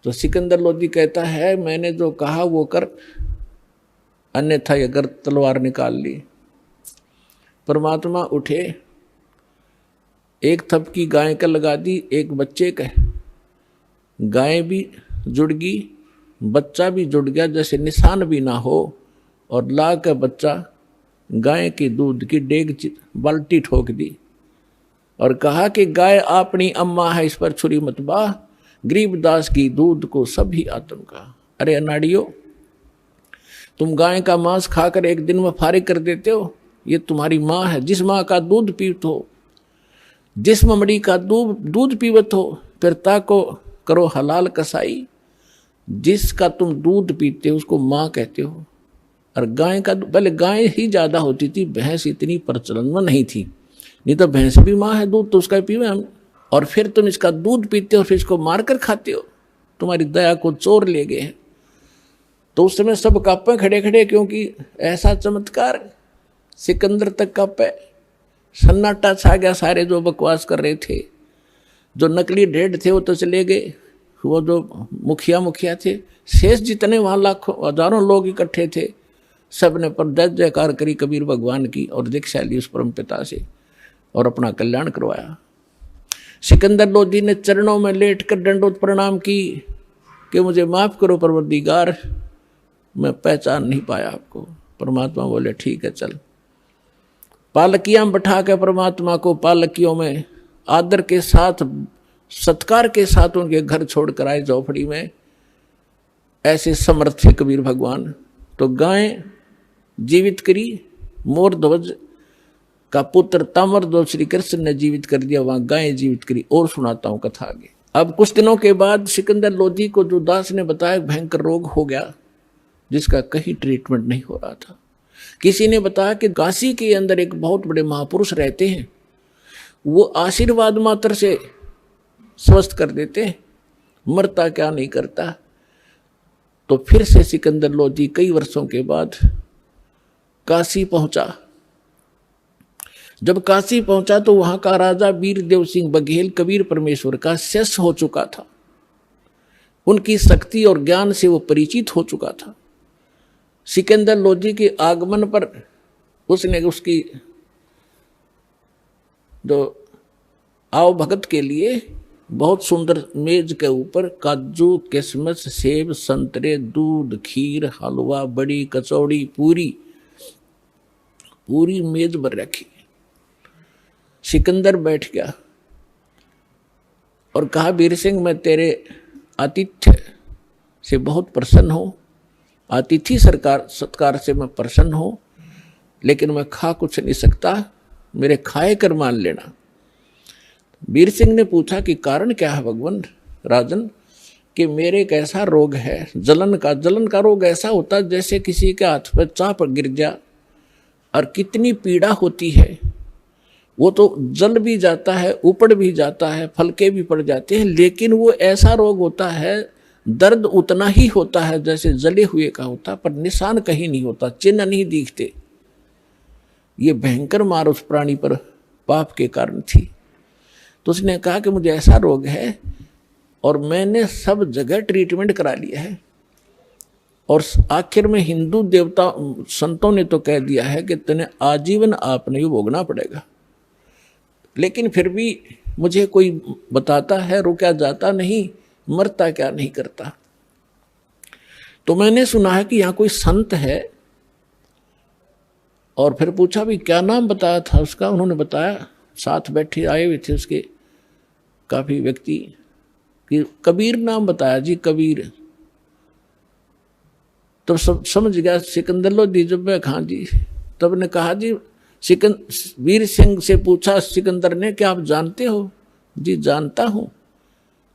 तो सिकंदर लोधी कहता है, मैंने जो कहा वो कर, अन्यथा ये अगर तलवार निकाल ली। परमात्मा उठे, एक थपकी गाय का लगा दी, एक बच्चे का। गाय भी जुड़ गई, बच्चा भी जुड़ गया, जैसे निशान भी ना हो, और ला का बच्चा गाय की दूध की डेग बाल्टी ठोक दी और कहा कि गाय अपनी अम्मा है, इस पर छुरी मत बाह, गरीबदास की दूध को सभी आत्म का। अरे अनाड़ियों, तुम गाय का मांस खाकर एक दिन में फारिग कर देते हो, ये तुम्हारी माँ है, जिस माँ का दूध पीत हो, जिस ममड़ी का दूध पीवत हो, फिर ताको करो हलाल कसाई। जिसका तुम दूध पीते हो उसको माँ कहते हो। और गाय का, पहले गाय ही ज्यादा होती थी, भैंस इतनी प्रचलन में नहीं थी, नहीं तो भैंस भी माँ है, दूध तो उसका पीवे हम। और फिर तुम इसका दूध पीते हो, फिर इसको मारकर खाते हो, तुम्हारी दया को चोर ले गए हैं। तो उस समय सब कांपे खड़े खड़े, क्योंकि ऐसा चमत्कार। सिकंदर तक कांपे, सन्नाटा छा गया। सारे जो बकवास कर रहे थे, जो नकली ढेड थे वो तो चले गए, वो जो मुखिया थे, शेष जितने वहाँ लाखों हजारों लोग इकट्ठे थे, सब ने पर जय जयकार करी कबीर भगवान की और दीक्षा ली उस परम पिता से और अपना कल्याण करवाया। सिकंदर लोधी ने चरणों में लेट कर दंडोत प्रणाम की कि मुझे माफ करो परवरदिगार, मैं पहचान नहीं पाया आपको। परमात्मा बोले ठीक है चल। पालकियां बैठा के परमात्मा को पालकियों में आदर के साथ, सत्कार के साथ उनके घर छोड़कर आए झोपड़ी में। ऐसे समर्थ थे कबीर भगवान। तो गाय जीवित करी, मोर ध्वज का पुत्र ताम्र ध्वज श्री कृष्ण ने जीवित कर दिया, वहां गाय जीवित करी। और सुनाता हूं कथा आगे। अब कुछ दिनों के बाद सिकंदर लोधी को जो दास ने बताया भयंकर रोग हो गया, जिसका कहीं ट्रीटमेंट नहीं हो रहा था। किसी ने बताया कि काशी के अंदर एक बहुत बड़े महापुरुष रहते हैं, वो आशीर्वाद मात्र से स्वस्थ कर देते हैं, मरता क्या नहीं करता। तो फिर से सिकंदर लोधी कई वर्षों के बाद काशी पहुंचा। जब काशी पहुंचा तो वहां का राजा वीरदेव सिंह बघेल कबीर परमेश्वर का शिष्य हो चुका था। उनकी शक्ति और ज्ञान से वो परिचित हो चुका था। सिकंदर लोधी के आगमन पर उसने उसकी जो आओ भगत के लिए बहुत सुंदर मेज के ऊपर काजू, किशमिश, सेब, संतरे, दूध, खीर, हलवा, बड़ी, कचौड़ी, पूरी मेज पर रखी। सिकंदर बैठ गया। और कहा, वीर सिंह मैं तेरे आतिथ्य से बहुत प्रसन्न हूँ, अतिथि सत्कार से मैं प्रसन्न हूँ, लेकिन मैं खा कुछ नहीं सकता, मेरे खाए कर मान लेना। वीर सिंह ने पूछा कि कारण क्या है भगवान राजन, कि मेरे एक ऐसा रोग है जलन का रोग ऐसा होता है जैसे किसी के हाथ पर चाप गिर गया और कितनी पीड़ा होती है, वो तो जल भी जाता है, उपड़ भी जाता है, फलके भी पड़ जाते हैं, लेकिन वो ऐसा रोग होता है, दर्द उतना ही होता है जैसे जले हुए का होता, पर निशान कहीं नहीं होता, चिन्ह नहीं दिखते। ये भयंकर मार उस प्राणी पर पाप के कारण थी। तो उसने कहा कि मुझे ऐसा रोग है और मैंने सब जगह ट्रीटमेंट करा लिया है, और आखिर में हिंदू देवता संतों ने तो कह दिया है कि तेने आजीवन आपने ये भोगना पड़ेगा, लेकिन फिर भी मुझे कोई बताता है रुका जाता नहीं, मरता क्या नहीं करता। तो मैंने सुना है कि यहाँ कोई संत है, और फिर पूछा भी क्या नाम बताया था उसका, उन्होंने बताया, साथ बैठे आए हुए थे उसके काफी व्यक्ति, कि कबीर नाम बताया जी, कबीर। तो सब समझ गया सिकंदर लोधी, जब मैं कहा जी, तब ने कहा जी, वीर सिंह से पूछा सिकंदर ने कि आप जानते हो? जी जानता हूं,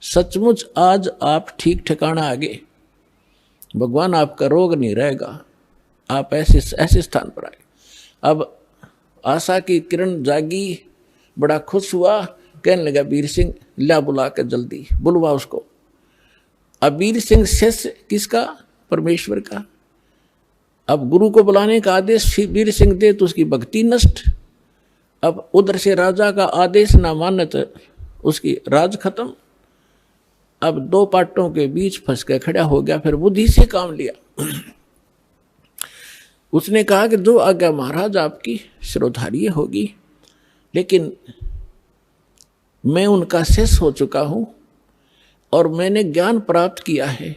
सचमुच आज आप ठीक ठिकाना आ गए, भगवान आपका रोग नहीं रहेगा, आप ऐसे स्थान पर आए। अब आशा की किरण जागी, बड़ा खुश हुआ, कहने लगा वीर सिंह ला बुला कर जल्दी बुलवा उसको। अब वीर सिंह शिष्य किसका? परमेश्वर का। अब गुरु को बुलाने का आदेश वीर सिंह दे तो उसकी भक्ति नष्ट। अब उधर से राजा का आदेश ना माने तो उसकी राज खत्म। अब दो पाटों के बीच फंस के खड़ा हो गया, फिर बुद्धि से काम लिया। उसने कहा कि जो आज्ञा महाराज आपकी शिरोधार्य होगी, लेकिन मैं उनका शिष्य हो चुका हूं और मैंने ज्ञान प्राप्त किया है।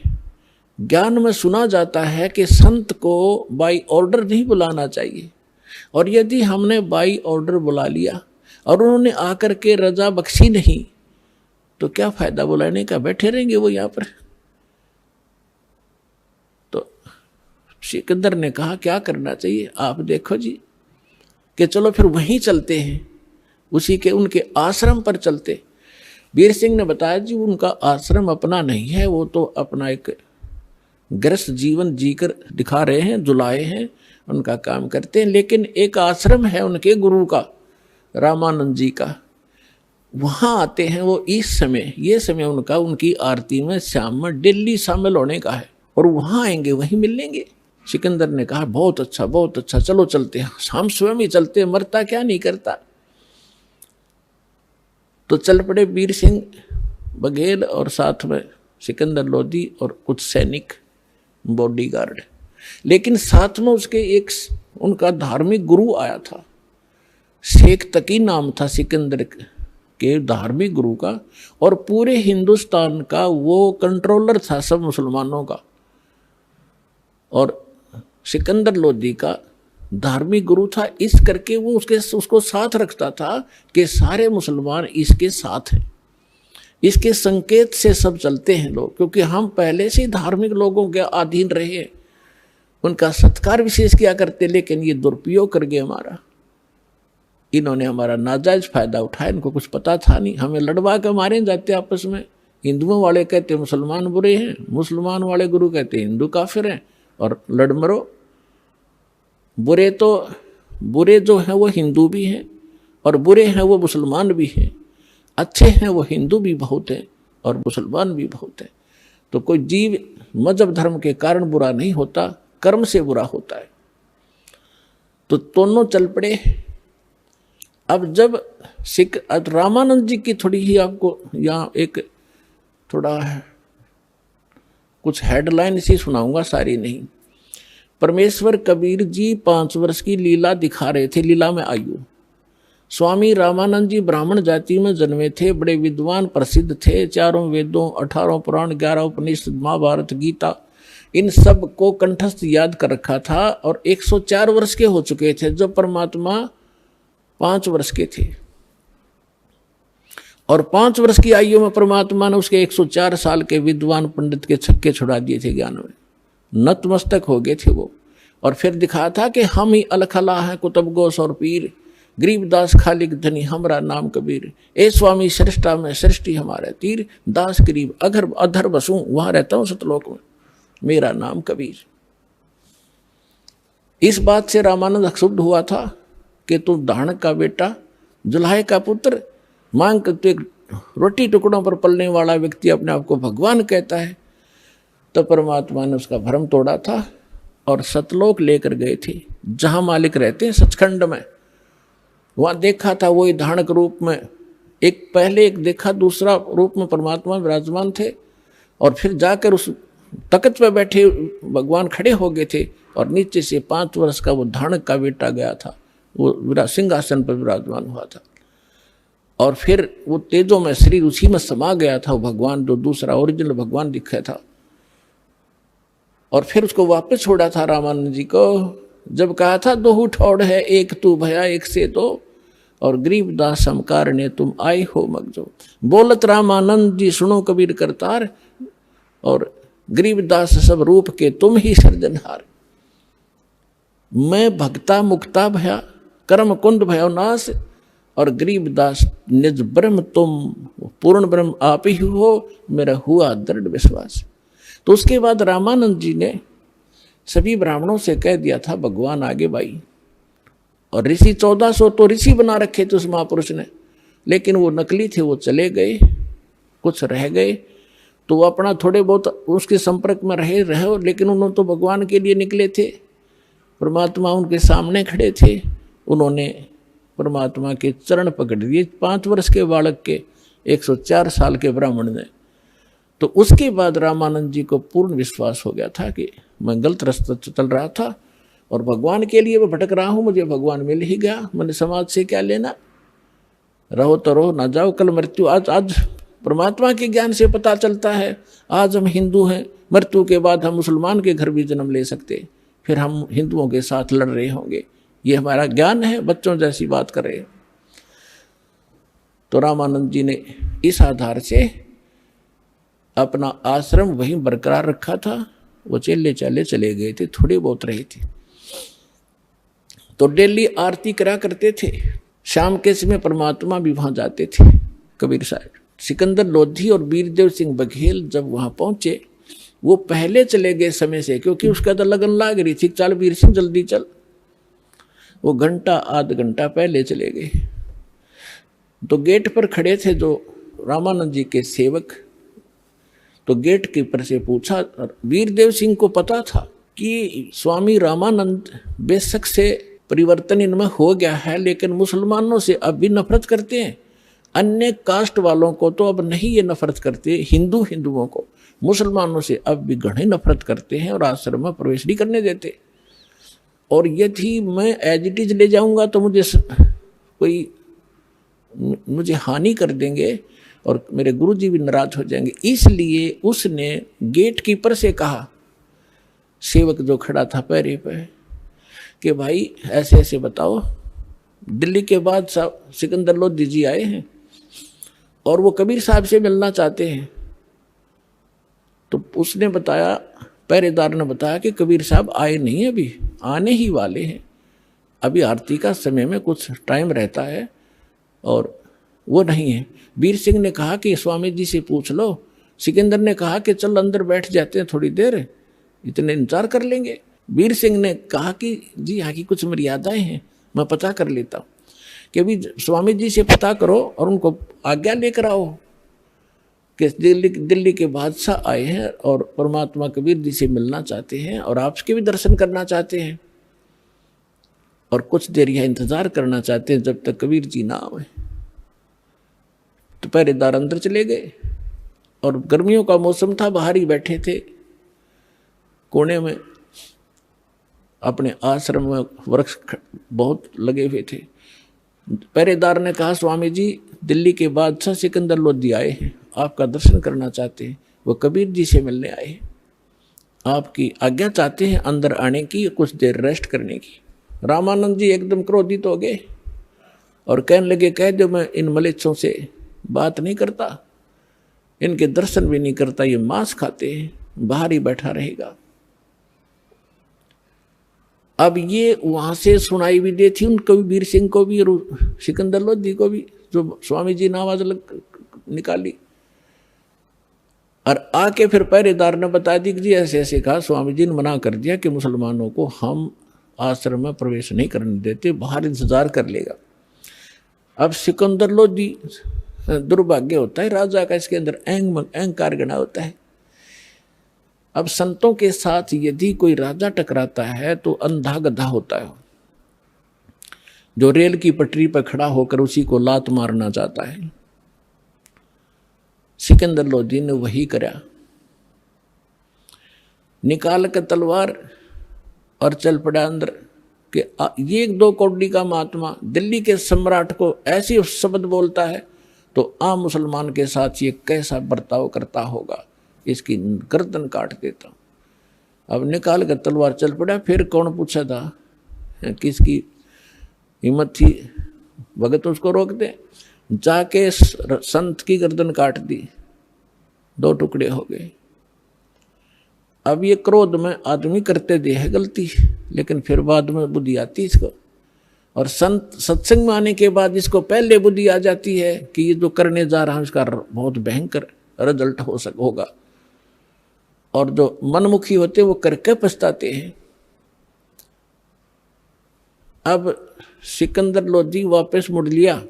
ज्ञान में सुना जाता है कि संत को बाई ऑर्डर नहीं बुलाना चाहिए, और यदि हमने बाई ऑर्डर बुला लिया और उन्होंने आकर के रजा बख्शी नहीं तो क्या फायदा बुलाने का, बैठे रहेंगे वो यहाँ पर। तो सिकंदर ने कहा क्या करना चाहिए, आप देखो जी, कि चलो फिर वहीं चलते हैं, उसी के उनके आश्रम पर चलते। वीर सिंह ने बताया जी उनका आश्रम अपना नहीं है, वो तो अपना एक गृहस्थ जीवन जीकर दिखा रहे हैं, जुलाए हैं, उनका काम करते हैं, लेकिन एक आश्रम है उनके गुरु का, रामानंद जी का, वहां आते हैं वो इस समय, ये समय उनका उनकी आरती में शाम में डेली शामिल होने का है, और वहां आएंगे वहीं मिल लेंगे। सिकंदर ने कहा बहुत अच्छा, चलो चलते हैं, हम स्वयं ही चलते हैं, मरता क्या नहीं करता। तो चल पड़े वीर सिंह बघेल और साथ में सिकंदर लोधी और कुछ सैनिक बॉडीगार्ड, लेकिन साथ में उसके एक उनका धार्मिक गुरु आया था, शेख तकी नाम था सिकंदर के धार्मिक गुरु का, और पूरे हिंदुस्तान का वो कंट्रोलर था सब मुसलमानों का, और सिकंदर लोधी का धार्मिक गुरु था। इस करके वो उसको साथ रखता था कि सारे मुसलमान इसके साथ हैं, इसके संकेत से सब चलते हैं लोग, क्योंकि हम पहले से धार्मिक लोगों के अधीन रहे, उनका सत्कार विशेष किया करते, लेकिन ये दुरुपयोग कर गए हमारा, इन्होंने हमारा नाजायज फायदा उठाया, इनको कुछ पता था नहीं, हमें लड़वा के मारे जाते आपस में। हिंदुओं वाले कहते मुसलमान बुरे हैं, मुसलमान वाले गुरु कहते हिंदू काफिर हैं, और लड़ मरो। बुरे जो हैं वो हिंदू भी हैं और बुरे हैं वो मुसलमान भी हैं, अच्छे हैं वो हिंदू भी बहुत हैं और मुसलमान भी बहुत हैं। तो कोई जीव मजहब धर्म के कारण बुरा नहीं होता, कर्म से बुरा होता है। तो दोनों चल पड़े। अब जब रामानंद जी की थोड़ी ही आपको यहाँ एक थोड़ा कुछ हेडलाइन सी सुनाऊंगा, सारी नहीं। परमेश्वर कबीर जी 5 वर्ष की लीला दिखा रहे थे, लीला में आयु। स्वामी रामानंद जी ब्राह्मण जाति में जन्मे थे, बड़े विद्वान प्रसिद्ध थे, 4 वेदों, 18 पुराण, 11 उपनिषद, महाभारत, गीता, इन सब को कंठस्थ याद कर रखा था, और 104 वर्ष के हो चुके थे जब परमात्मा 5 वर्ष के थे। और 5 वर्ष की आयु में परमात्मा ने उसके 104 साल के विद्वान पंडित के छक्के छुड़ा दिए थे ज्ञान में, नतमस्तक हो गए थे वो। और फिर दिखा था कि हम ही अलखला हैं कुतुब गोस और पीर, गरीबदास खालिक धनी हमरा नाम कबीर, ए स्वामी सृष्टा में सृष्टि हमारे तीर, दास गरीब अगर अधर बसूं वहां रहता हूं सतलोक में, मेरा नाम कबीर। इस बात से रामानंद क्षुब्ध हुआ था कि तू दानक का बेटा, जुल्हाय का पुत्र, मांग कर तू एक रोटी टुकड़ों पर पलने वाला व्यक्ति अपने आप को भगवान कहता है। तो परमात्मा ने उसका भ्रम तोड़ा था और सतलोक लेकर गए थे, जहां मालिक रहते हैं सचखंड में। वहां देखा था वही धानक रूप में, एक पहले एक देखा, दूसरा रूप में परमात्मा विराजमान थे। और फिर जाकर उस तख्त पे बैठे भगवान खड़े हो गए थे और नीचे से 5 वर्ष का वो धानक का बेटा गया था, वो सिंहासन पर विराजमान हुआ था। और फिर वो तेजों में शरीर उसी में समा गया था, वो भगवान जो दूसरा ओरिजिनल भगवान दिखा था। और फिर उसको वापस छोड़ा था रामानंद जी को, जब कहा था 2 ठौड़ है एक तू भया एक से 2, और गरीबदास समकार ने तुम आए हो मगजो, बोलत रामानंद जी सुनो कबीर करतार, और गरीबदास सब रूप के तुम ही सर्जनहार। मैं भक्ता मुक्ता भया कर्म कुंड भयो नाश, और गरीबदास निज ब्रह्म तुम पूर्ण ब्रह्म आप ही हो, मेरा हुआ दृढ़ विश्वास। तो उसके बाद रामानंद जी ने सभी ब्राह्मणों से कह दिया था भगवान आगे भाई। और ऋषि 1400 तो ऋषि बना रखे थे उस महापुरुष ने, लेकिन वो नकली थे, वो चले गए, कुछ रह गए। तो वो अपना थोड़े बहुत उसके संपर्क में रहे, लेकिन उन्होंने तो भगवान के लिए निकले थे, परमात्मा उनके सामने खड़े थे, उन्होंने परमात्मा के चरण पकड़ लिए 5 वर्ष के बालक के 104 साल के ब्राह्मण ने। तो उसके बाद रामानंद जी को पूर्ण विश्वास हो गया था कि मैं गलत रास्ते चल रहा था और भगवान के लिए मैं भटक रहा हूं, मुझे भगवान मिल ही गया, मैंने समाज से क्या लेना, रहो तो रहो ना जाओ कल मृत्यु। आज परमात्मा के ज्ञान से पता चलता है, आज हम हिंदू हैं, मृत्यु के बाद हम मुसलमान के घर भी जन्म ले सकते, फिर हम हिंदुओं के साथ लड़ रहे होंगे, ये हमारा ज्ञान है, बच्चों जैसी बात कर रहे हैं। तो रामानंद जी ने इस आधार से अपना आश्रम वहीं बरकरार रखा था, वो चेले चाले चले गए थे, थोड़े बहुत रहे थे। तो डेली आरती करा करते थे, शाम के समय परमात्मा भी वहां जाते थे कबीर साहब। सिकंदर लोधी और वीरदेव सिंह बघेल जब वहां पहुंचे, वो पहले चले गए समय से, क्योंकि उसका तो लगन लाग रही थी, चल वीर सिंह जल्दी चल। वो घंटा आध घंटा पहले चले गए। तो गेट पर खड़े थे जो रामानंद जी के सेवक, तो गेट कीपर से पूछा, वीरदेव सिंह को पता था कि स्वामी रामानंद बेशक से परिवर्तन इनमें हो गया है, लेकिन मुसलमानों से अब भी नफरत करते हैं, अन्य कास्ट वालों को तो अब नहीं ये नफरत करते, हिंदुओं को, मुसलमानों से अब भी घणे नफरत करते हैं और आश्रम में प्रवेश नहीं करने देते। और यदि मैं एज इट इज ले जाऊंगा तो मुझे हानि कर देंगे और मेरे गुरुजी भी नाराज हो जाएंगे। इसलिए उसने गेट कीपर से कहा, सेवक जो खड़ा था पैरे पे, कि भाई ऐसे ऐसे बताओ, दिल्ली के बाद सिकंदर लोधी जी आए हैं और वो कबीर साहब से मिलना चाहते हैं। तो उसने बताया, पहरेदार ने बताया कि कबीर साहब आए नहीं, अभी आने ही वाले हैं, अभी आरती का समय में कुछ टाइम रहता है और वो नहीं है। वीर सिंह ने कहा कि स्वामी जी से पूछ लो। सिकंदर ने कहा कि चल अंदर बैठ जाते हैं थोड़ी देर, इतने इंतजार कर लेंगे। वीर सिंह ने कहा कि जी यहाँ की कुछ मर्यादाएं हैं, मैं पता कर लेता हूँ, कि अभी स्वामी जी से पता करो और उनको आज्ञा लेकर आओ कि दिल्ली के बादशाह आए हैं और परमात्मा कबीर जी से मिलना चाहते हैं और आपके भी दर्शन करना चाहते हैं और कुछ देर यहाँ इंतजार करना चाहते हैं जब तक कबीर जी ना आए। तो पहरेदार अंदर चले गए और गर्मियों का मौसम था, बाहर ही बैठे थे कोने में, अपने आश्रम में वृक्ष बहुत लगे हुए थे। पहरेदार ने कहा, स्वामी जी दिल्ली के बादशाह सिकंदर लोधी आए हैं, आपका दर्शन करना चाहते हैं, वो कबीर जी से मिलने आए हैं, आपकी आज्ञा चाहते हैं अंदर आने की, कुछ देर रेस्ट करने की। रामानंद जी एकदम क्रोधित हो गए और कहने लगे, कह दो मैं इन मलेच्छों से बात नहीं करता, इनके दर्शन भी नहीं करता, ये मांस खाते हैं, बाहर ही बैठा रहेगा। अब ये वहां से सुनाई भी दी थी उनको भी, वीर सिंह को भी और सिकंदर लोधी को भी, जो स्वामी जी ने आवाज निकाली। और आके फिर पहरेदार ने बता दी कि जी ऐसे ऐसे कहा, स्वामी जी ने मना कर दिया कि मुसलमानों को हम आश्रम में प्रवेश नहीं करने देते, बाहर इंतजार कर लेगा। अब सिकंदर लोधी, दुर्भाग्य होता है राजा का, इसके अंदर अहंकार गणा होता है। अब संतों के साथ यदि कोई राजा टकराता है तो अंधा गधा होता है, जो रेल की पटरी पर खड़ा होकर उसी को लात मारना चाहता है। सिकंदर लोधी ने वही करा, निकाल कर तलवार और चल पड़ा अंदर कि ये 2 कौड़ी का महात्मा दिल्ली के सम्राट को ऐसी शब्द बोलता है तो आम मुसलमान के साथ ये कैसा बर्ताव करता होगा, इसकी गर्दन काट देता। अब निकाल कर तलवार चल पड़ा। फिर कौन पूछा था, किसकी हिम्मत थी भगत उसको रोक दे, जाके संत की गर्दन काट दी, 2 टुकड़े हो गए। अब ये क्रोध में आदमी करते दे है गलती, लेकिन फिर बाद में बुद्धि आती इसको, और संत सत्संग में आने के बाद इसको पहले बुद्धि आ जाती है कि ये जो करने जा रहा है उसका बहुत भयंकर रिजल्ट होगा। और जो मनमुखी होते वो करके पछताते हैं। अब सिकंदर लोधी वापस मुड़ लिया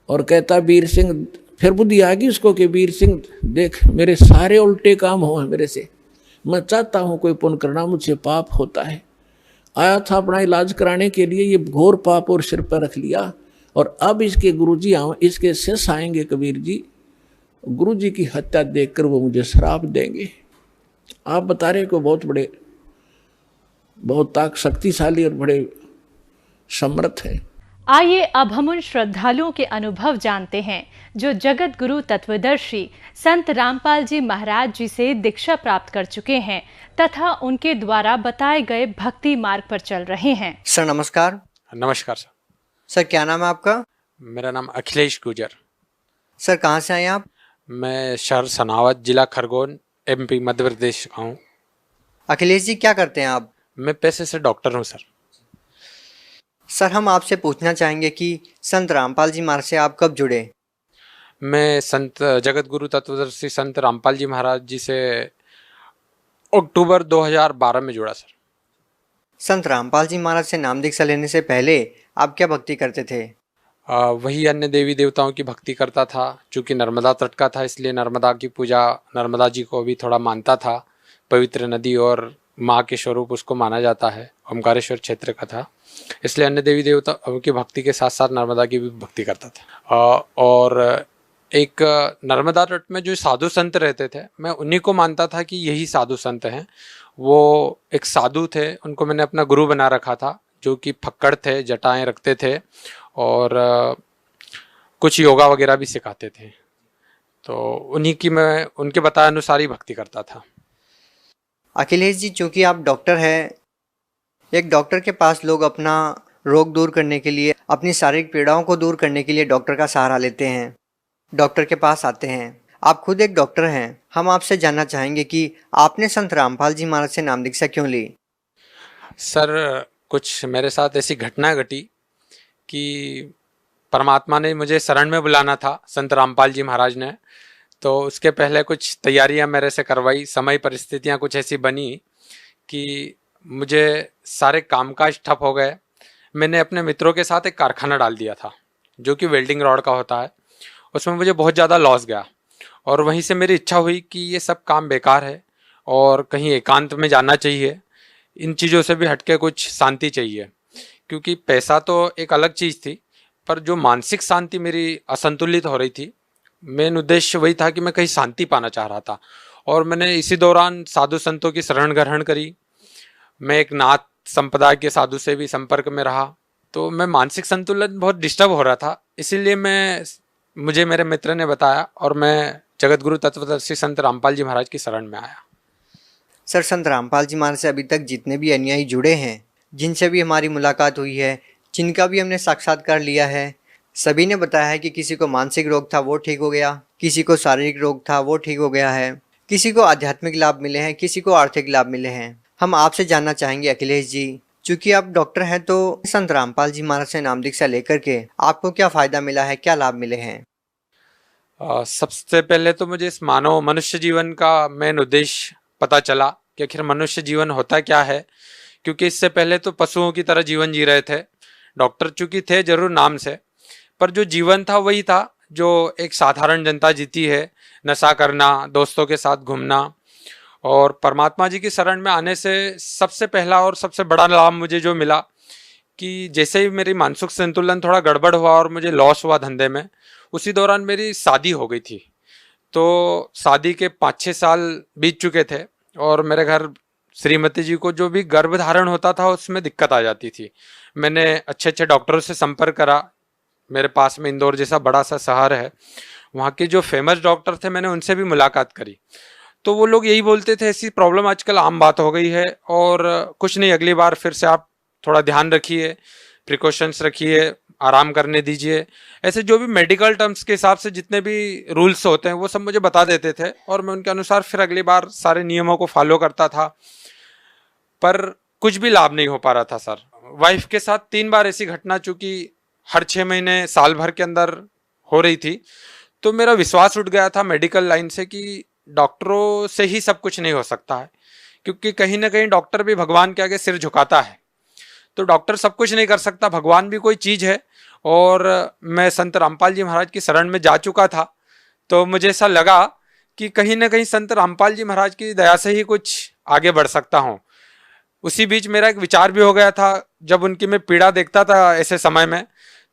और कहता वीर सिंह, फिर बुद्धि आ गई उसको कि वीर सिंह देख मेरे सारे उल्टे काम हो हैं मेरे से, मैं चाहता हूं कोई पुण्य करना, मुझे पाप होता है। आया था अपना इलाज कराने के लिए, ये घोर पाप और सिर पर रख लिया, और अब इसके गुरुजी इसके शिष्य आएंगे कबीर जी, गुरुजी की हत्या देखकर वो मुझे श्राप देंगे। आप बता रहे को बहुत बड़े, बहुत शक्तिशाली और बड़े समर्थ है। आइए अब हम उन श्रद्धालुओं के अनुभव जानते हैं जो जगत गुरु तत्वदर्शी संत रामपाल जी महाराज जी से दीक्षा प्राप्त कर चुके हैं तथा उनके द्वारा बताए गए भक्ति मार्ग पर चल रहे हैं। सर नमस्कार। नमस्कार सर। सर क्या नाम है आपका? मेरा नाम अखिलेश गुजर। सर कहाँ से आए आप? मैं शहर सनावत, जिला खरगोन, MP मध्य प्रदेश का हूँ। अखिलेश जी क्या करते हैं आप? मैं पेशे से डॉक्टर हूँ सर। सर हम आपसे पूछना चाहेंगे कि संत रामपाल जी महाराज से आप कब जुड़े? मैं संत जगत गुरु तत्वदर्शी संत रामपाल जी महाराज जी से अक्टूबर 2012 में जुड़ा सर। संत रामपाल जी महाराज से नाम दीक्षा लेने से पहले आप क्या भक्ति करते थे? वही अन्य देवी देवताओं की भक्ति करता था। चूँकि नर्मदा तट का था इसलिए नर्मदा की पूजा, नर्मदा जी को भी थोड़ा मानता था। पवित्र नदी और माँ के स्वरूप उसको माना जाता है। ओमकारेश्वर क्षेत्र का था, इसलिए अन्य देवी देवताओं की भक्ति के साथ साथ नर्मदा की भी भक्ति करता था। और एक नर्मदा तट में जो साधु संत रहते थे, मैं उन्हीं को मानता था कि यही साधु संत हैं। वो एक साधु थे, उनको मैंने अपना गुरु बना रखा था, जो कि फक्कड़ थे, जटाएं रखते थे और कुछ योगा वगैरह भी सिखाते थे। तो उन्हीं की मैं उनके बताए अनुसार ही भक्ति करता था। अखिलेश जी, चूँकि आप डॉक्टर हैं, एक डॉक्टर के पास लोग अपना रोग दूर करने के लिए, अपनी शारीरिक पीड़ाओं को दूर करने के लिए डॉक्टर का सहारा लेते हैं, डॉक्टर के पास आते हैं। आप खुद एक डॉक्टर हैं, हम आपसे जानना चाहेंगे कि आपने संत रामपाल जी महाराज से नाम दीक्षा क्यों ली? सर कुछ मेरे साथ ऐसी घटना घटी कि परमात्मा ने मुझे शरण में बुलाना था, संत रामपाल जी महाराज ने। तो उसके पहले कुछ तैयारियां मेरे से करवाई। समय परिस्थितियां कुछ ऐसी बनी कि मुझे सारे कामकाज ठप हो गए। मैंने अपने मित्रों के साथ एक कारखाना डाल दिया था जो कि वेल्डिंग रॉड का होता है। उसमें मुझे बहुत ज़्यादा लॉस गया और वहीं से मेरी इच्छा हुई कि ये सब काम बेकार है और कहीं एकांत में जाना चाहिए। इन चीज़ों से भी हटके कुछ शांति चाहिए, क्योंकि पैसा तो एक अलग चीज़ थी, पर जो मानसिक शांति मेरी असंतुलित हो रही थी, मेन उद्देश्य वही था कि मैं कहीं शांति पाना चाह रहा था। और मैंने इसी दौरान साधु संतों की शरण ग्रहण करी। मैं एक नाथ संप्रदाय के साधु से भी संपर्क में रहा, तो मैं मानसिक संतुलन बहुत डिस्टर्ब हो रहा था। इसीलिए मुझे मेरे मित्र ने बताया और मैं जगत गुरु तत्वदर्शी संत रामपाल जी महाराज की शरण में आया। सर, संत रामपाल जी महाराज से अभी तक जितने भी अनुयायी जुड़े हैं, जिनसे भी हमारी मुलाकात हुई है, जिनका भी हमने साक्षात्कार लिया है, सभी ने बताया है कि किसी को मानसिक रोग था वो ठीक हो गया, किसी को शारीरिक रोग था वो ठीक हो गया है, किसी को आध्यात्मिक लाभ मिले हैं, किसी को आर्थिक लाभ मिले हैं। हम आपसे जानना चाहेंगे अखिलेश जी, चूंकि आप डॉक्टर हैं, तो संत रामपाल जी महाराज से नाम दीक्षा लेकर के आपको क्या फायदा मिला है, क्या लाभ मिले हैं? सबसे पहले तो मुझे इस मानव मनुष्य जीवन का मेन उद्देश्य पता चला कि आखिर मनुष्य जीवन होता क्या है, क्योंकि इससे पहले तो पशुओं की तरह जीवन जी रहे थे। डॉक्टर चूंकि थे जरूर नाम से, पर जो जीवन था वही था जो एक साधारण जनता जीती है, नशा करना, दोस्तों के साथ घूमना। और परमात्मा जी की शरण में आने से सबसे पहला और सबसे बड़ा लाभ मुझे जो मिला कि जैसे ही मेरी मानसिक संतुलन थोड़ा गड़बड़ हुआ और मुझे लॉस हुआ धंधे में, उसी दौरान मेरी शादी हो गई थी। तो शादी के 5-6 साल बीत चुके थे और मेरे घर श्रीमती जी को जो भी गर्भ धारण होता था उसमें दिक्कत आ जाती थी। मैंने अच्छे अच्छे डॉक्टरों से संपर्क करा। मेरे पास में इंदौर जैसा बड़ा सा शहर है, वहाँ के जो फेमस डॉक्टर थे मैंने उनसे भी मुलाकात करी। तो वो लोग यही बोलते थे, ऐसी प्रॉब्लम आजकल आम बात हो गई है और कुछ नहीं, अगली बार फिर से आप थोड़ा ध्यान रखिए, प्रिकॉशंस रखिए, आराम करने दीजिए। ऐसे जो भी मेडिकल टर्म्स के हिसाब से जितने भी रूल्स होते हैं वो सब मुझे बता देते थे और मैं उनके अनुसार फिर अगली बार सारे नियमों को फॉलो करता था, पर कुछ भी लाभ नहीं हो पा रहा था सर। वाइफ के साथ 3 बार ऐसी घटना चूंकि हर 6 महीने साल भर के अंदर हो रही थी, तो मेरा विश्वास उठ गया था मेडिकल लाइन से कि डॉक्टरों से ही सब कुछ नहीं हो सकता है, क्योंकि कहीं ना कहीं डॉक्टर भी भगवान के आगे सिर झुकाता है। तो डॉक्टर सब कुछ नहीं कर सकता, भगवान भी कोई चीज़ है। और मैं संत रामपाल जी महाराज की शरण में जा चुका था, तो मुझे ऐसा लगा कि कहीं ना कहीं संत रामपाल जी महाराज की दया से ही कुछ आगे बढ़ सकता हूँ। उसी बीच मेरा एक विचार भी हो गया था, जब उनकी मैं पीड़ा देखता था ऐसे समय में,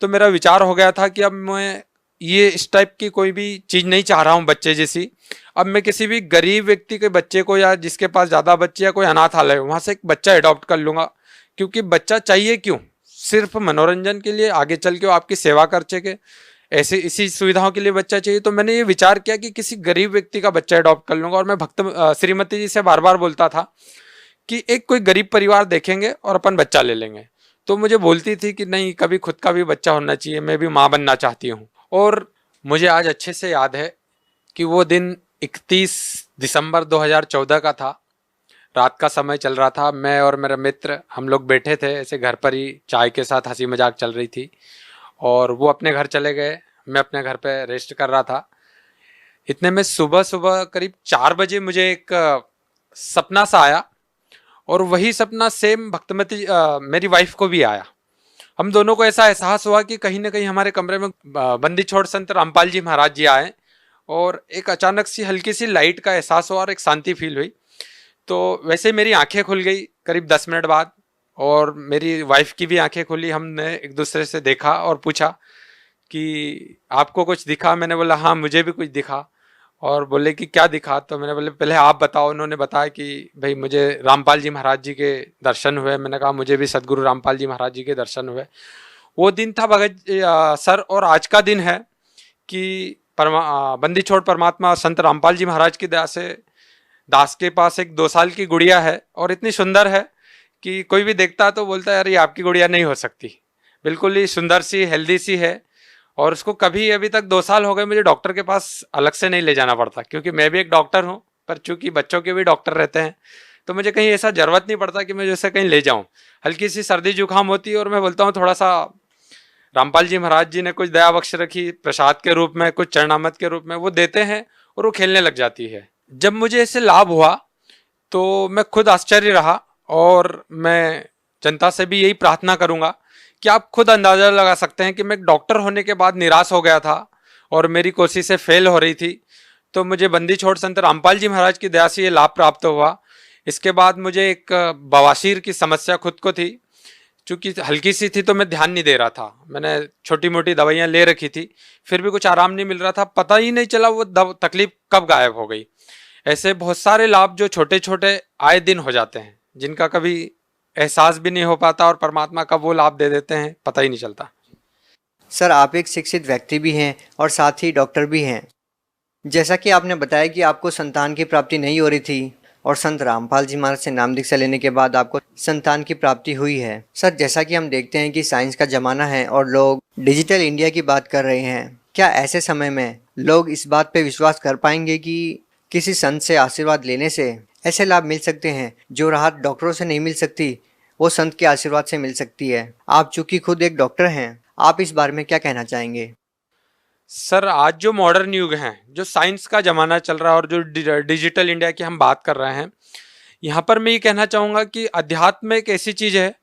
तो मेरा विचार हो गया था कि अब मैं ये इस टाइप की कोई भी चीज़ नहीं चाह रहा हूँ बच्चे जैसी। अब मैं किसी भी गरीब व्यक्ति के बच्चे को, या जिसके पास ज़्यादा बच्चे या कोई अनाथालय वहाँ से एक बच्चा अडॉप्ट कर लूँगा, क्योंकि बच्चा चाहिए क्यों, सिर्फ मनोरंजन के लिए, आगे चल के वो आपकी सेवा कर सके, ऐसे इसी सुविधाओं के लिए बच्चा चाहिए। तो मैंने ये विचार किया कि किसी गरीब व्यक्ति का बच्चा अडॉप्ट कर लूँगा। और मैं श्रीमती जी से बार बार बोलता था कि एक कोई गरीब परिवार देखेंगे और अपन बच्चा ले लेंगे। तो मुझे बोलती थी कि नहीं, कभी खुद का भी बच्चा होना चाहिए, मैं भी माँ बनना चाहती हूँ। और मुझे आज अच्छे से याद है कि वो दिन 31 दिसंबर 2014 का था। रात का समय चल रहा था, मैं और मेरा मित्र हम लोग बैठे थे ऐसे घर पर ही, चाय के साथ हंसी मजाक चल रही थी, और वो अपने घर चले गए, मैं अपने घर पे रेस्ट कर रहा था। इतने में सुबह सुबह करीब 4 बजे मुझे एक सपना सा आया, और वही सपना सेम भक्तमती मेरी वाइफ को भी आया। हम दोनों को ऐसा एहसास हुआ कि कहीं ना कहीं हमारे कमरे में बंदी छोड़ संत रामपाल जी महाराज जी आए, और एक अचानक सी हल्की सी लाइट का एहसास हुआ और एक शांति फील हुई। तो वैसे मेरी आंखें खुल गई करीब 10 मिनट बाद, और मेरी वाइफ की भी आंखें खुली। हमने एक दूसरे से देखा और पूछा कि आपको कुछ दिखा? मैंने बोला हाँ, मुझे भी कुछ दिखा। और बोले कि क्या दिखा? तो मैंने बोले पहले आप बताओ। उन्होंने बताया कि भाई मुझे रामपाल जी महाराज जी के दर्शन हुए। मैंने कहा मुझे भी सदगुरु रामपाल जी महाराज जी के दर्शन हुए। वो दिन था भगत सर, और आज का दिन है कि बंदी छोड़ परमात्मा संत रामपाल जी महाराज की दया से दास के पास एक 2 साल की गुड़िया है, और इतनी सुंदर है कि कोई भी देखता है तो बोलता है यार ये आपकी गुड़िया नहीं हो सकती। बिल्कुल ही सुंदर सी, हेल्दी सी है, और उसको कभी अभी तक 2 साल हो गए मुझे डॉक्टर के पास अलग से नहीं ले जाना पड़ता, क्योंकि मैं भी एक डॉक्टर हूँ, पर चूंकि बच्चों के भी डॉक्टर रहते हैं तो मुझे कहीं ऐसा जरूरत नहीं पड़ता कि मैं जैसे कहीं ले जाऊँ। हल्की सी सर्दी जुकाम होती है और मैं बोलता हूँ थोड़ा सा रामपाल जी महाराज जी ने कुछ दया बख्श रखी, प्रसाद के रूप में, कुछ चरणामत के रूप में वो देते हैं, और वो खेलने लग जाती है। जब मुझे ऐसे लाभ हुआ तो मैं खुद आश्चर्य रहा, और मैं जनता से भी यही प्रार्थना करूंगा कि आप खुद अंदाजा लगा सकते हैं कि मैं एक डॉक्टर होने के बाद निराश हो गया था और मेरी कोशिशें फेल हो रही थी, तो मुझे बंदी छोड़ संत रामपाल जी महाराज की दया से ये लाभ प्राप्त हुआ। इसके बाद मुझे एक बवासीर की समस्या खुद को थी, चूंकि हल्की सी थी तो मैं ध्यान नहीं दे रहा था, मैंने छोटी मोटी दवाइयाँ ले रखी थी, फिर भी कुछ आराम नहीं मिल रहा था, पता ही नहीं चला वो तकलीफ कब गायब हो गई। ऐसे बहुत सारे लाभ जो छोटे छोटे आए दिन हो जाते हैं, जिनका कभी एहसास भी नहीं हो पाता, और परमात्मा कब वो लाभ दे देते हैं पता ही नहीं चलता। सर, आप एक शिक्षित व्यक्ति भी हैं और साथ ही डॉक्टर भी हैं। जैसा कि आपने बताया कि आपको संतान की प्राप्ति नहीं हो रही थी, और संत रामपाल जी महाराज से नाम दीक्षा लेने के बाद आपको संतान की प्राप्ति हुई है। सर, जैसा कि हम देखते हैं कि साइंस का ज़माना है और लोग डिजिटल इंडिया की बात कर रहे हैं, क्या ऐसे समय में लोग इस बात पे विश्वास कर पाएंगे कि किसी संत से आशीर्वाद लेने से ऐसे लाभ मिल सकते हैं जो राहत डॉक्टरों से नहीं मिल सकती, वो संत के आशीर्वाद से मिल सकती है? आप चूंकि खुद एक डॉक्टर हैं, आप इस बारे में क्या कहना चाहेंगे? सर, आज जो मॉडर्न युग है, जो साइंस का ज़माना चल रहा है और जो डिजिटल इंडिया की हम बात कर रहे हैं, यहाँ पर मैं ये कहना चाहूँगा कि अध्यात्म एक ऐसी चीज़ है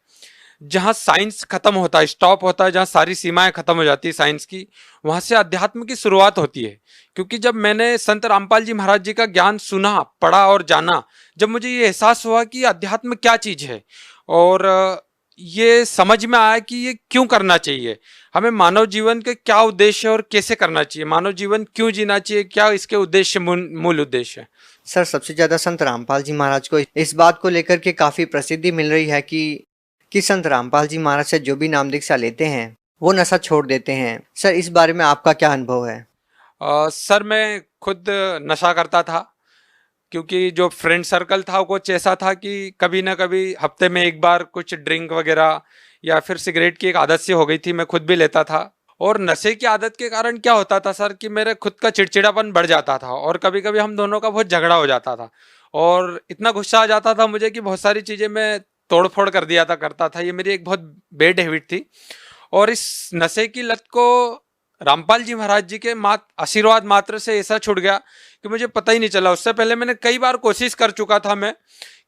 जहाँ साइंस खत्म होता है, स्टॉप होता है, जहाँ सारी सीमाएं खत्म हो जाती है साइंस की, वहाँ से अध्यात्म की शुरुआत होती है। क्योंकि जब मैंने संत रामपाल जी महाराज जी का ज्ञान सुना, पढ़ा और जाना, जब मुझे ये एहसास हुआ कि अध्यात्म क्या चीज़ है और ये समझ में आया कि ये क्यों करना चाहिए, हमें मानव जीवन के क्या उद्देश्य है और कैसे करना चाहिए, मानव जीवन क्यों जीना चाहिए, क्या इसके उद्देश्य मूल उद्देश्य है। सर, सबसे ज़्यादा संत रामपाल जी महाराज को इस बात को लेकर के काफ़ी प्रसिद्धि मिल रही है कि संत रामपाल जी महाराज से जो भी नाम दीक्षा लेते हैं वो नशा छोड़ देते हैं। सर, इस बारे में आपका क्या अनुभव है? सर, मैं खुद नशा करता था, क्योंकि जो फ्रेंड सर्कल था वो कुछ ऐसा था कि कभी ना कभी हफ्ते में एक बार कुछ ड्रिंक वगैरह या फिर सिगरेट की एक आदत सी हो गई थी, मैं खुद भी लेता था। और नशे की आदत के कारण क्या होता था सर कि मेरे खुद का चिड़चिड़ापन बढ़ जाता था और कभी कभी हम दोनों का बहुत झगड़ा हो जाता था और इतना गुस्सा आ जाता था मुझे कि बहुत सारी चीज़ें मैं तोड़ फोड़ कर दिया करता था। ये मेरी एक बहुत बैड हैबिट थी और इस नशे की लत को रामपाल जी महाराज जी के आशीर्वाद मात्र से ऐसा छूट गया कि मुझे पता ही नहीं चला। उससे पहले मैंने कई बार कोशिश कर चुका था मैं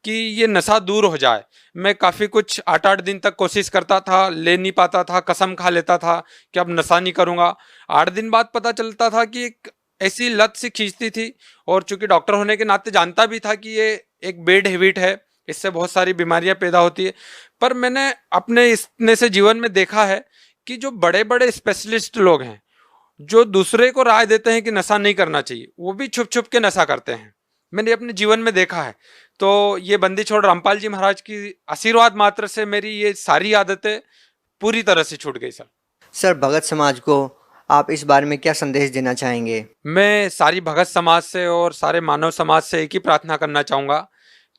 कि ये नशा दूर हो जाए। मैं काफ़ी कुछ 8-8 दिन तक कोशिश करता था, ले नहीं पाता था, कसम खा लेता था कि अब नशा नहीं करूँगा। 8 दिन बाद पता चलता था कि एक ऐसी लत सी खींचती थी और चूंकि डॉक्टर होने के नाते जानता भी था कि ये एक बैड हैबिट है, इससे बहुत सारी बीमारियां पैदा होती है। पर मैंने अपने इतने से जीवन में देखा है कि जो बड़े बड़े स्पेशलिस्ट लोग हैं जो दूसरे को राय देते हैं कि नशा नहीं करना चाहिए, वो भी छुप छुप के नशा करते हैं। मैंने अपने जीवन में देखा है। तो ये बंदी छोड़ रामपाल जी महाराज की आशीर्वाद मात्र से मेरी ये सारी आदतें पूरी तरह से छूट गई। सर, भगत समाज को आप इस बारे में क्या संदेश देना चाहेंगे? मैं सारी भगत समाज से और सारे मानव समाज से एक ही प्रार्थना करना चाहूँगा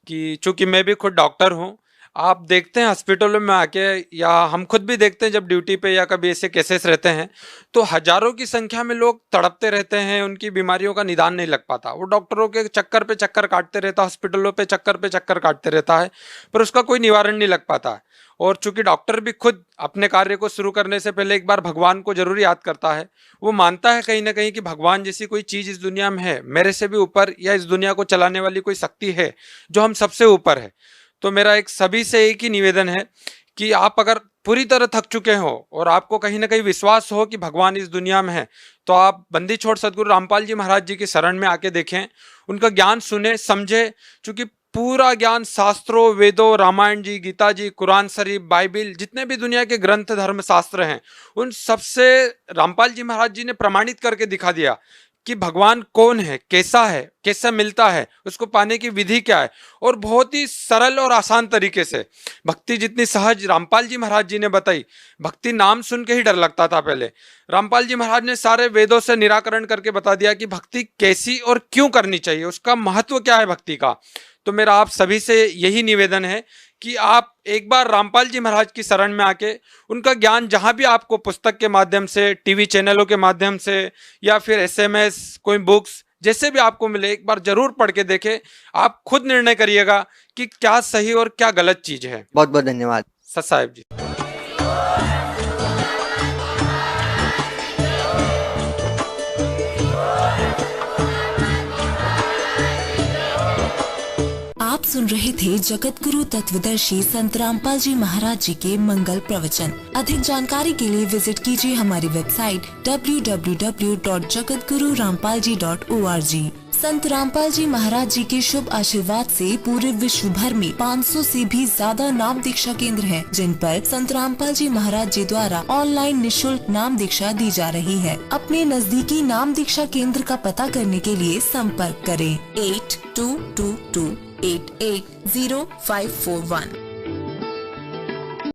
कि चूंकि मैं भी खुद डॉक्टर हूँ, आप देखते हैं हॉस्पिटलों में आके या हम खुद भी देखते हैं जब ड्यूटी पे या कभी ऐसे केसेस रहते हैं तो हजारों की संख्या में लोग तड़पते रहते हैं, उनकी बीमारियों का निदान नहीं लग पाता। वो डॉक्टरों के चक्कर पे चक्कर काटते रहता है, हॉस्पिटलों पे चक्कर काटते रहता है, पर उसका कोई निवारण नहीं लग पाता है। और चूंकि डॉक्टर भी खुद अपने कार्य को शुरू करने से पहले एक बार भगवान को जरूर याद करता है। वो मानता है कहीं ना कहीं कि भगवान जैसी कोई चीज़ इस दुनिया में है, मेरे से भी ऊपर, या इस दुनिया को चलाने वाली कोई शक्ति है जो हम सबसे ऊपर है। तो मेरा एक सभी से एक ही निवेदन है कि आप अगर पूरी तरह थक चुके हो और आपको कहीं ना कहीं विश्वास हो कि भगवान इस दुनिया में है, तो आप बंदी छोड़ सदगुरु रामपाल जी महाराज जी की शरण में आके देखें, उनका ज्ञान सुने, समझे। चूंकि पूरा ज्ञान शास्त्रों, वेदों, रामायण जी, गीता जी, कुरान शरीफ, बाइबिल, जितने भी दुनिया के ग्रंथ धर्म शास्त्र हैं, उन सबसे रामपाल जी महाराज जी ने प्रमाणित करके दिखा दिया कि भगवान कौन है, कैसा है, कैसा मिलता है, उसको पाने की विधि क्या है। और बहुत ही सरल और आसान तरीके से भक्ति जितनी सहज रामपाल जी महाराज जी ने बताई। भक्ति नाम सुन के ही डर लगता था पहले, रामपाल जी महाराज ने सारे वेदों से निराकरण करके बता दिया कि भक्ति कैसी और क्यों करनी चाहिए, उसका महत्व क्या है भक्ति का। तो मेरा आप सभी से यही निवेदन है कि आप एक बार रामपाल जी महाराज की शरण में आके उनका ज्ञान जहाँ भी आपको पुस्तक के माध्यम से, टीवी चैनलों के माध्यम से या फिर SMS, कोई बुक्स, जैसे भी आपको मिले, एक बार जरूर पढ़ के देखें। आप खुद निर्णय करिएगा कि क्या सही और क्या गलत चीज है। बहुत बहुत धन्यवाद सत साहिब जी। आप सुन रहे थे जगत गुरु तत्वदर्शी संत रामपाल जी महाराज जी के मंगल प्रवचन। अधिक जानकारी के लिए विजिट कीजिए हमारी वेबसाइट www.jagatgururampalji.org। संत रामपाल जी महाराज जी के शुभ आशीर्वाद से पूरे विश्व भर में 500 से भी ज्यादा नाम दीक्षा केंद्र हैं, जिन पर संत रामपाल जी महाराज जी द्वारा ऑनलाइन निशुल्क नाम दीक्षा दी जा रही है। अपने नजदीकी नाम दीक्षा केंद्र का पता करने के लिए संपर्क करें 8222880541।